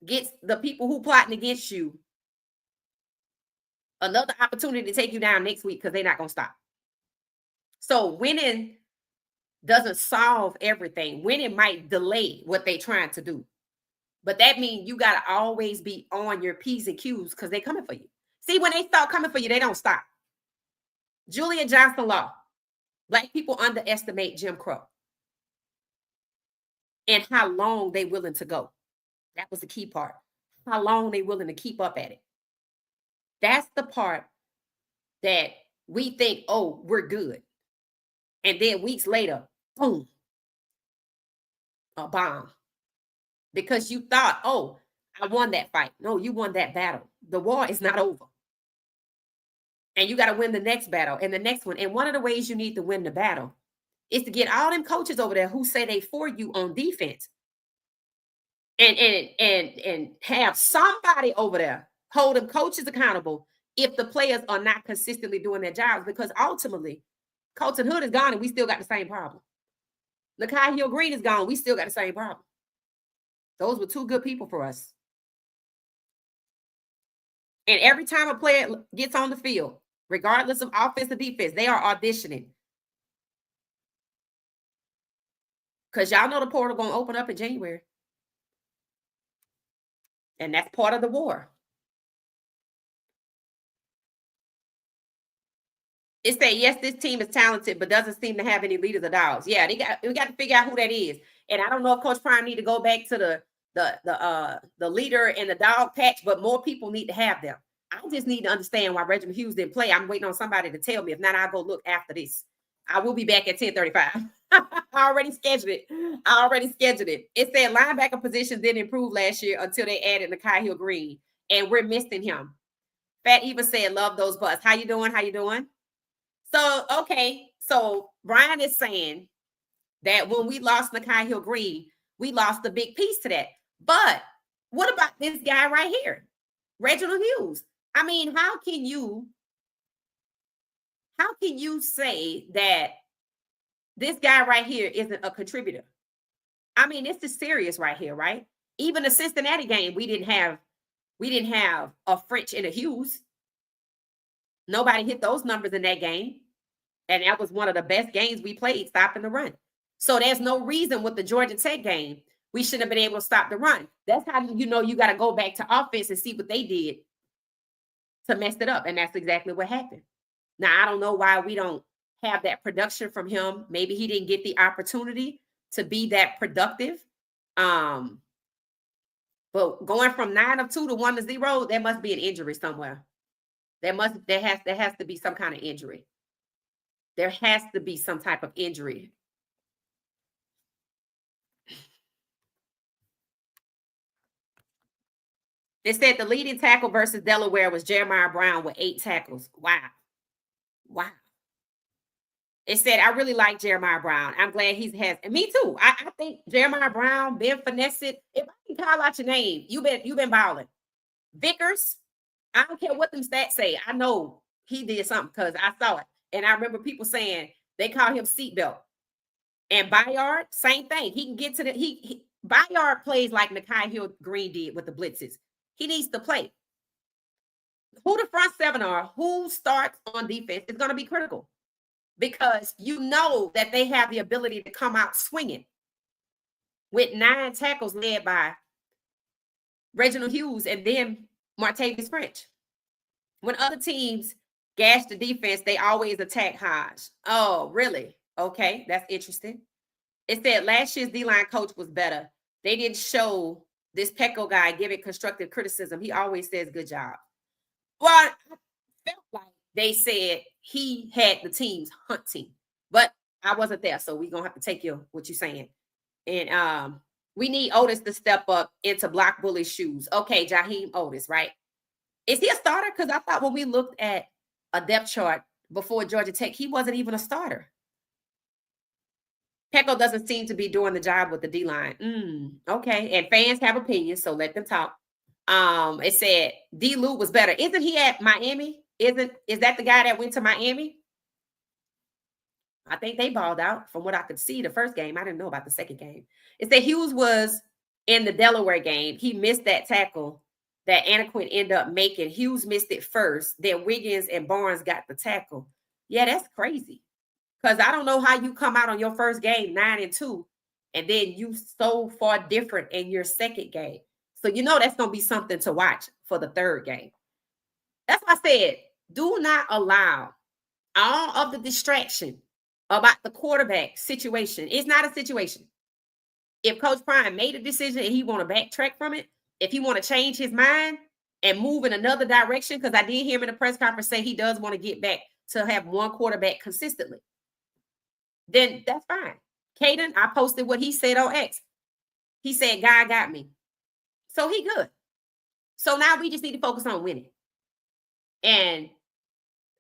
gets the people who plotting against you another opportunity to take you down next week because they're not going to stop. So winning doesn't solve everything. Winning might delay what they're trying to do. But that means you got to always be on your P's and Q's because they're coming for you. See, when they start coming for you, they don't stop. Julia Johnson Law. Black people underestimate Jim Crow and how long they willing to go. That was the key part. How long they willing to keep up at it. That's the part that we think, oh, we're good. And then weeks later, boom, a bomb. Because you thought, oh, I won that fight. No, you won that battle. The war is not over. And you got to win the next battle and the next one. And one of the ways you need to win the battle is to get all them coaches over there who say they for you on defense. And have somebody over there hold them coaches accountable if the players are not consistently doing their jobs. Because ultimately, Colton Hood is gone and we still got the same problem. Nakai Hill Green is gone. We still got the same problem. Those were two good people for us. And every time a player gets on the field, regardless of offense or defense, they are auditioning. Because y'all know the portal going to open up in January. And that's part of the war. It said, yes, this team is talented, but doesn't seem to have any leaders or dogs. Yeah, we got to figure out who that is. And I don't know if Coach Prime need to go back to the leader and the dog patch, but more people need to have them. I just need to understand why Reginald Hughes didn't play. I'm waiting on somebody to tell me. If not, I'll go look after this. I will be back at 10:35. I already scheduled it. It said linebacker positions didn't improve last year until they added Nakai Hill Green, and we're missing him. Fat Eva said, love those butts. How you doing? How you doing? So, okay. So Brian is saying that when we lost Nakai Hill Green, we lost a big piece to that. But what about this guy right here, Reginald Hughes? I mean, how can you say that this guy right here isn't a contributor? I mean, this is serious right here, right? Even the Cincinnati game, we didn't have a French and a Hughes. Nobody hit those numbers in that game. And that was one of the best games we played, stopping the run. So there's no reason with the Georgia Tech game, we shouldn't have been able to stop the run. That's how you know you got to go back to offense and see what they did to mess it up. And that's exactly what happened. Now, I don't know why we don't have that production from him. Maybe he didn't get the opportunity to be that productive. But going from 9 of 2 to 1 to 0, there must be an injury somewhere. There has to be some kind of injury. There has to be some type of injury. They said the leading tackle versus Delaware was Jeremiah Brown with 8 tackles. Wow. It said, I really like Jeremiah Brown. I'm glad he has, and me too. I think Jeremiah Brown, Ben Finesse, if I can call out your name, you've been balling. Vickers, I don't care what them stats say. I know he did something because I saw it. And I remember people saying they call him seatbelt. And Bayard, same thing. He can get to the Bayard plays like Nakai Hill Green did with the blitzes. He needs to play. Who the front seven are, who starts on defense is going to be critical because you know that they have the ability to come out swinging with 9 tackles led by Reginald Hughes and then Martavis French. When other teams gash the defense, they always attack Hodge. Oh, really? Okay, that's interesting. It said last year's D-line coach was better. They didn't show this Pecco guy giving constructive criticism. He always says good job. Well, I felt like they said he had the teams hunting, but I wasn't there, so we're going to have to take what you're saying. And we need Otis to step up into Block Bully's shoes. Okay, Jaheim Otis, right? Is he a starter? Because I thought when we looked at a depth chart before Georgia Tech, he wasn't even a starter. Pecco doesn't seem to be doing the job with the D-line. Okay, and fans have opinions, so let them talk. It said D. Lou was better. Isn't he at Miami? Is that the guy that went to Miami? I think they balled out from what I could see the first game. I didn't know about the second game. It said Hughes was in the Delaware game. He missed that tackle that Anaquin ended up making. Hughes missed it first. Then Wiggins and Barnes got the tackle. Yeah, that's crazy. Because I don't know how you come out on your first game 9-2, and then you so far different in your second game. So you know that's going to be something to watch for the third game. That's why I said, do not allow all of the distraction about the quarterback situation. It's not a situation. If Coach Prime made a decision and he want to backtrack from it, if he want to change his mind and move in another direction, because I did hear him in the press conference say he does want to get back to have one quarterback consistently, then that's fine. Caden, I posted what he said on X. He said, God got me. So he good. So now we just need to focus on winning. And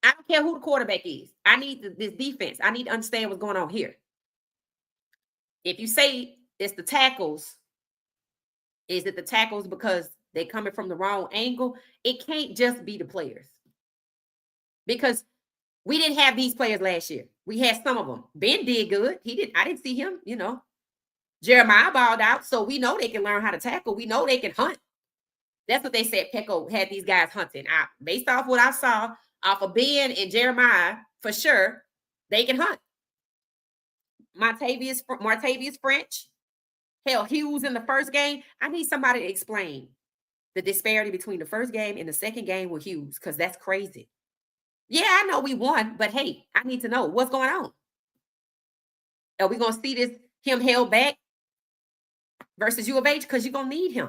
I don't care who the quarterback is. I need this defense. I need to understand what's going on here. If you say it's the tackles, is it the tackles because they're coming from the wrong angle? It can't just be the players. Because we didn't have these players last year. We had some of them. Ben did good. I didn't see him, Jeremiah balled out. So we know they can learn how to tackle. We know they can hunt. That's what they said. Pecco had these guys hunting. Based off what I saw off of Ben and Jeremiah, for sure, they can hunt. Martavius French, hell, Hughes in the first game. I need somebody to explain the disparity between the first game and the second game with Hughes, because that's crazy. Yeah, I know we won, but hey, I need to know what's going on. Are we going to see him held back versus U of H? Because you're going to need him.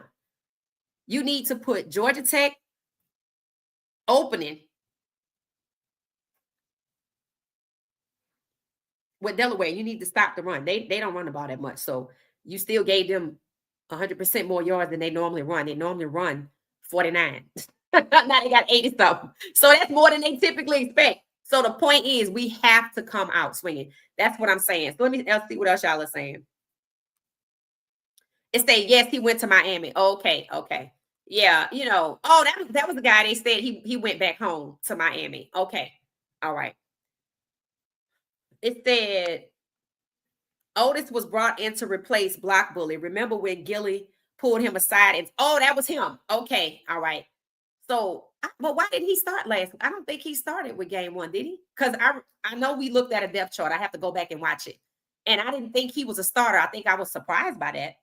You need to put Georgia Tech opening with Delaware. You need to stop the run. They don't run the ball that much. So you still gave them 100% more yards than they normally run. They normally run 49. Now they got 80 something. So that's more than they typically expect. So the point is we have to come out swinging. That's what I'm saying. So let me see what else y'all are saying. It say, yes, he went to Miami. Okay. Yeah, that was the guy they said he went back home to Miami. Okay. All right. It said Otis was brought in to replace Block Bully. Remember when Gilly pulled him aside and that was him. Okay. All right. So, but why didn't he start last? I don't think he started with game one, did he? Because I know we looked at a depth chart. I have to go back and watch it. And I didn't think he was a starter. I think I was surprised by that.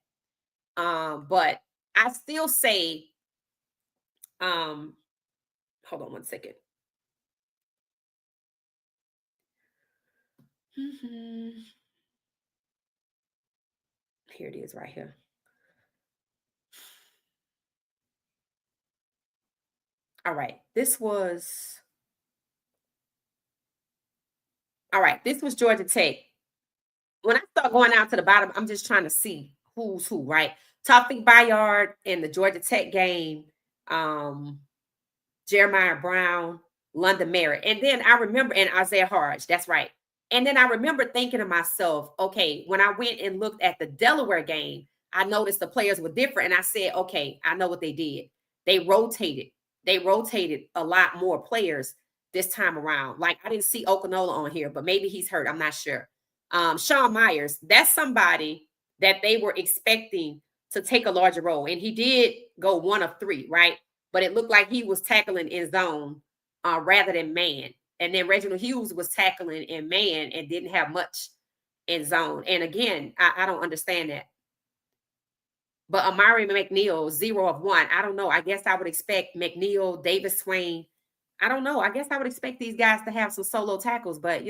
But I still say, hold on one second. Here it is right here. All right. This was Georgia Tech. When I start going out to the bottom, I'm just trying to see who's who, right? Tawfiq Bayard in the Georgia Tech game, Jeremiah Brown, London Merritt. And then I remember, and Isaiah Harge, that's right. And then I remember thinking to myself, okay, when I went and looked at the Delaware game, I noticed the players were different. And I said, okay, I know what they did. They rotated a lot more players this time around. Like I didn't see Okanola on here, but maybe he's hurt. I'm not sure. Sean Myers, that's somebody that they were expecting to take a larger role. And he did go 1 of 3, right? But it looked like he was tackling in zone rather than man. And then Reginald Hughes was tackling in man and didn't have much in zone. And again, I don't understand that. But Amari McNeil, 0 of 1. I don't know. I guess I would expect McNeil, Davis Swain. I don't know. I guess I would expect these guys to have some solo tackles, but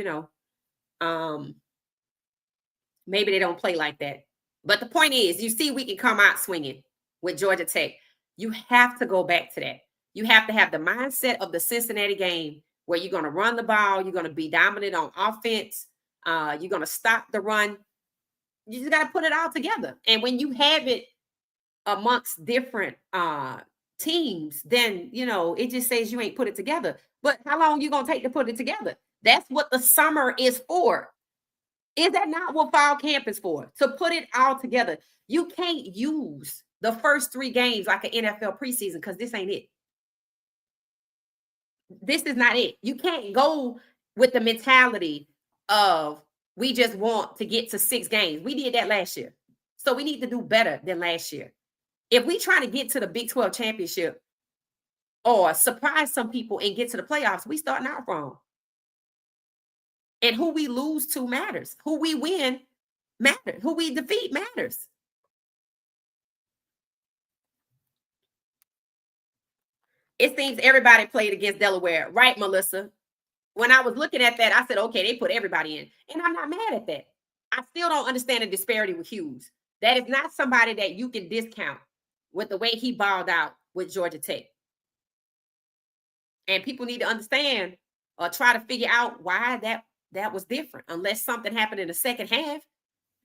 maybe they don't play like that. But the point is, you see, we can come out swinging with Georgia Tech. You have to go back to that. You have to have the mindset of the Cincinnati game where you're going to run the ball. You're going to be dominant on offense. You're going to stop the run. You just got to put it all together. And when you have it amongst different teams, then, it just says you ain't put it together. But how long you going to take to put it together? That's what the summer is for. Is that not what fall camp is for? To put it all together. You can't use the first 3 games like an NFL preseason, because this ain't it. This is not it. You can't go with the mentality of we just want to get to 6 games. We did that last year. So we need to do better than last year. If we try to get to the Big 12 championship or surprise some people and get to the playoffs, we starting out wrong. And who we lose to matters. Who we win matters. Who we defeat matters. It seems everybody played against Delaware, right, Melissa? When I was looking at that, I said, okay, they put everybody in. And I'm not mad at that. I still don't understand the disparity with Hughes. That is not somebody that you can discount with the way he balled out with Georgia Tech. And people need to understand or try to figure out why that was different, unless something happened in the second half.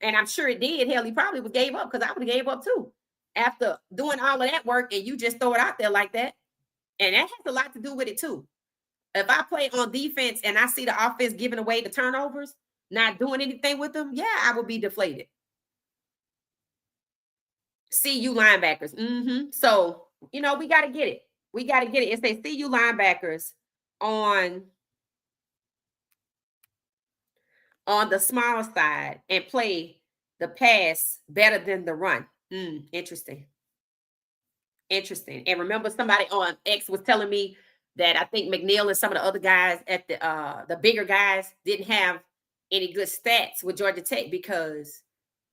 And I'm sure it did. Hell, he probably would gave up, because I would have gave up too. After doing all of that work and you just throw it out there like that. And that has a lot to do with it too. If I play on defense and I see the offense giving away the turnovers, not doing anything with them, yeah, I will be deflated. CU linebackers. So, we got to get it. We got to get it. It says CU linebackers on the small side and play the pass better than the run. Interesting. And remember, somebody on X was telling me that I think McNeil and some of the other guys at the bigger guys didn't have any good stats with Georgia Tech because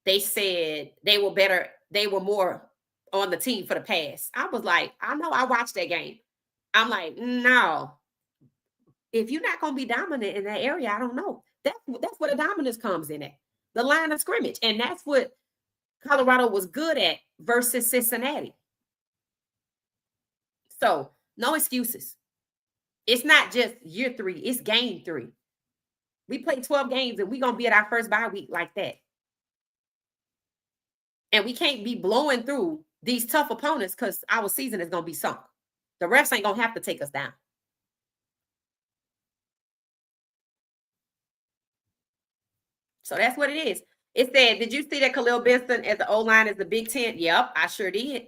they said they were better. They were more on the team for the pass. I was like, I know, I watched that game. I'm like, no. If you're not going to be dominant in that area, I don't know. That's where the dominance comes in at. The line of scrimmage. And that's what Colorado was good at versus Cincinnati. So, no excuses. It's not just year 3. It's game 3. We play 12 games and we're going to be at our first bye week like that. And we can't be blowing through these tough opponents because our season is going to be sunk. The refs ain't going to have to take us down. So that's what it is. It said, did you see that Khalil Benson as the O-line is the Big Ten? Yep, I sure did.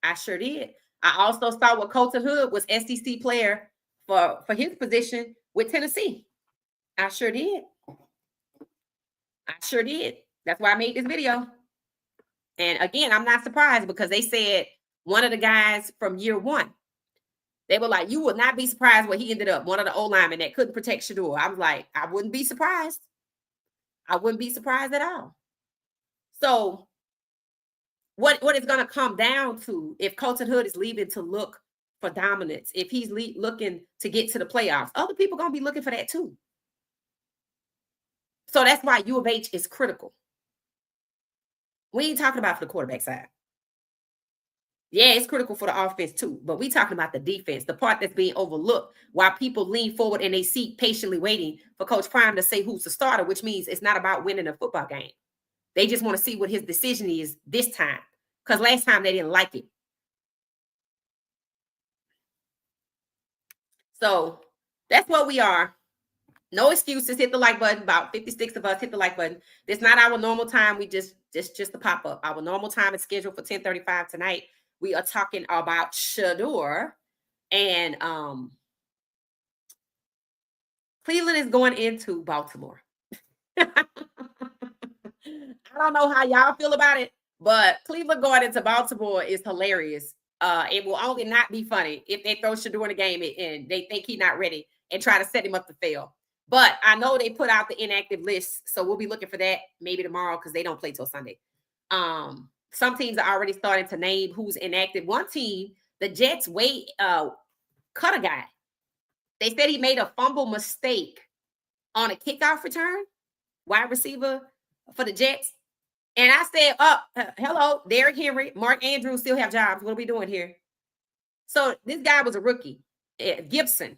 I also saw what Colton Hood was SEC player for his position with Tennessee. I sure did. That's why I made this video. And again, I'm not surprised because they said one of the guys from year 1, they were like, you would not be surprised where he ended up, one of the O-linemen that couldn't protect Shador. I was like, I wouldn't be surprised. I wouldn't be surprised at all. So what it's going to come down to, if Colton Hood is leaving to look for dominance, if he's looking to get to the playoffs, other people are going to be looking for that too. So that's why U of H is critical. We ain't talking about for the quarterback side. Yeah, it's critical for the offense too, but we talking about the defense, the part that's being overlooked while people lean forward in their seat patiently waiting for Coach Prime to say who's the starter, which means it's not about winning a football game. They just want to see what his decision is this time, because last time they didn't like it. So that's what we are. No excuses. Hit the like button. About 56 of us hit the like button. It's not our normal time. We just the pop up. Our normal time is scheduled for 10:35 tonight. We are talking about Shador, and Cleveland is going into Baltimore. I don't know how y'all feel about it, but Cleveland going into Baltimore is hilarious. It will only not be funny if they throw Shador in the game and they think he's not ready and try to set him up to fail. But I know they put out the inactive list, so we'll be looking for that maybe tomorrow because they don't play till Sunday. Some teams are already starting to name who's inactive. One team, the Jets, cut a guy. They said he made a fumble mistake on a kickoff return, wide receiver for the Jets. And I said, hello, Derrick Henry, Mark Andrews still have jobs. What are we doing here? So this guy was a rookie. Gibson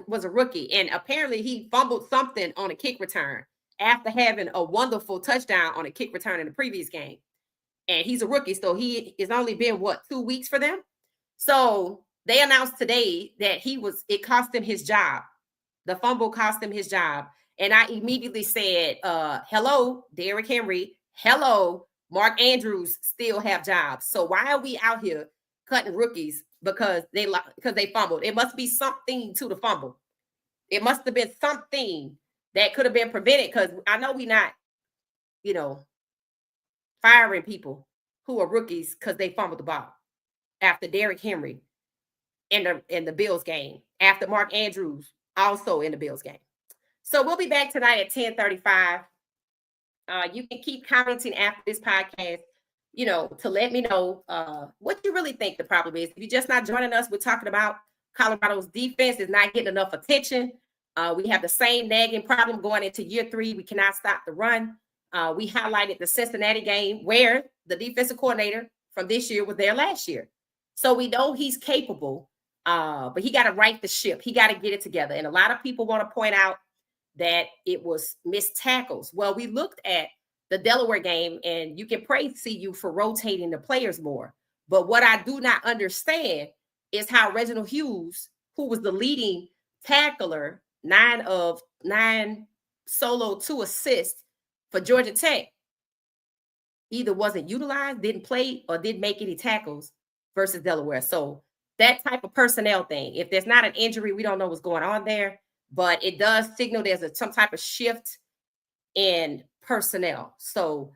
was a rookie, and apparently he fumbled something on a kick return after having a wonderful touchdown on a kick return in the previous game. And he's a rookie, so he has only been 2 weeks for them. So they announced today that it cost him his job. The fumble cost him his job. And I immediately said, hello, Derrick Henry. Hello, Mark Andrews still have jobs. So why are we out here cutting rookies because they fumbled? It must be something to the fumble. It must have been something that could have been prevented, because I know we're not, firing people who are rookies because they fumbled the ball after Derrick Henry in the Bills game, after Mark Andrews also in the Bills game. So we'll be back tonight at 10:35. You can keep commenting after this podcast, to let me know what you really think the problem is. If you're just not joining us, we're talking about Colorado's defense is not getting enough attention. We have the same nagging problem going into year 3. We cannot stop the run. We highlighted the Cincinnati game where the defensive coordinator from this year was there last year. So we know he's capable, but he got to right the ship. He got to get it together. And a lot of people want to point out that it was missed tackles. Well, we looked at the Delaware game, and you can praise CU for rotating the players more. But what I do not understand is how Reginald Hughes, who was the leading tackler, 9 of 9 solo 2 assists for Georgia Tech, either wasn't utilized, didn't play, or didn't make any tackles versus Delaware. So that type of personnel thing, if there's not an injury, we don't know what's going on there, but it does signal there's some type of shift in personnel. So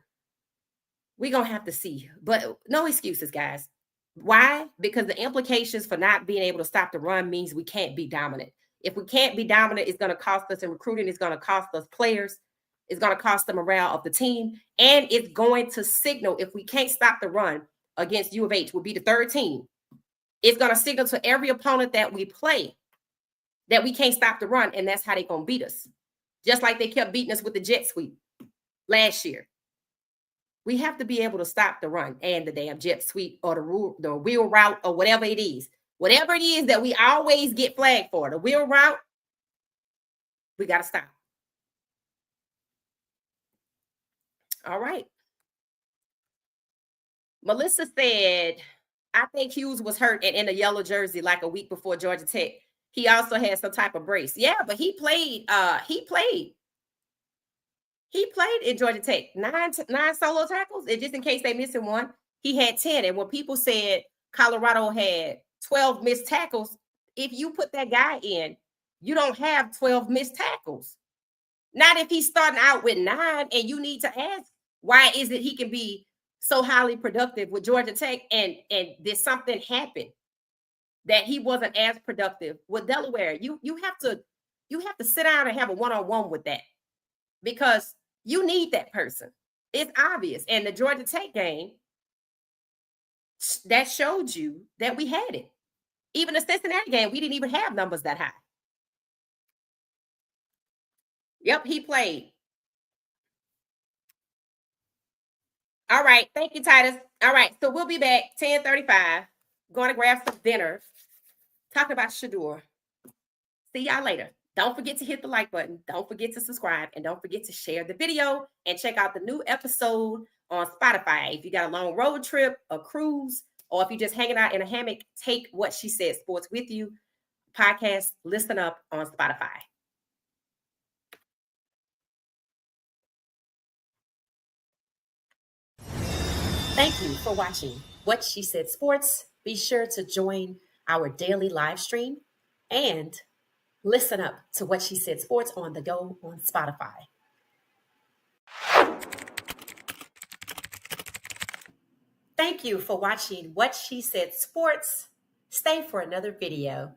we're going to have to see, but no excuses, guys. Why? Because the implications for not being able to stop the run means we can't be dominant. If we can't be dominant, it's going to cost us in recruiting. It's going to cost us players. It's going to cost the morale of the team. And it's going to signal, if we can't stop the run against U of H, will be the 3rd team. It's going to signal to every opponent that we play that we can't stop the run, and that's how they're going to beat us. Just like they kept beating us with the jet sweep last year. We have to be able to stop the run and the damn jet sweep or the wheel route or whatever it is. Whatever it is that we always get flagged for, the wheel route, we got to stop. All right. Melissa said, I think Hughes was hurt and in a yellow jersey like a week before Georgia Tech. He also had some type of brace. Yeah, but he played in Georgia Tech. 9 solo tackles. And just in case they missing one, he had 10. And when people said Colorado had 12 missed tackles, if you put that guy in, you don't have 12 missed tackles. Not if he's starting out with 9, and you need to ask, why is it he can be so highly productive with Georgia Tech and did something happen that he wasn't as productive with Delaware? You have to sit down and have a one-on-one with that, because you need that person. It's obvious. And the Georgia Tech game, that showed you that we had it. Even the Cincinnati game, we didn't even have numbers that high. Yep, he played. All right. Thank you, Titus. All right. So we'll be back 10:35. Going to grab some dinner. Talking about Shador. See y'all later. Don't forget to hit the like button. Don't forget to subscribe. And don't forget to share the video and check out the new episode on Spotify. If you got a long road trip, a cruise, or if you're just hanging out in a hammock, take What She Said Sports with you. Podcast, listen up on Spotify. Thank you for watching What She Said Sports. Be sure to join our daily live stream and listen up to What She Said Sports on the go on Spotify. Thank you for watching What She Said Sports. Stay for another video.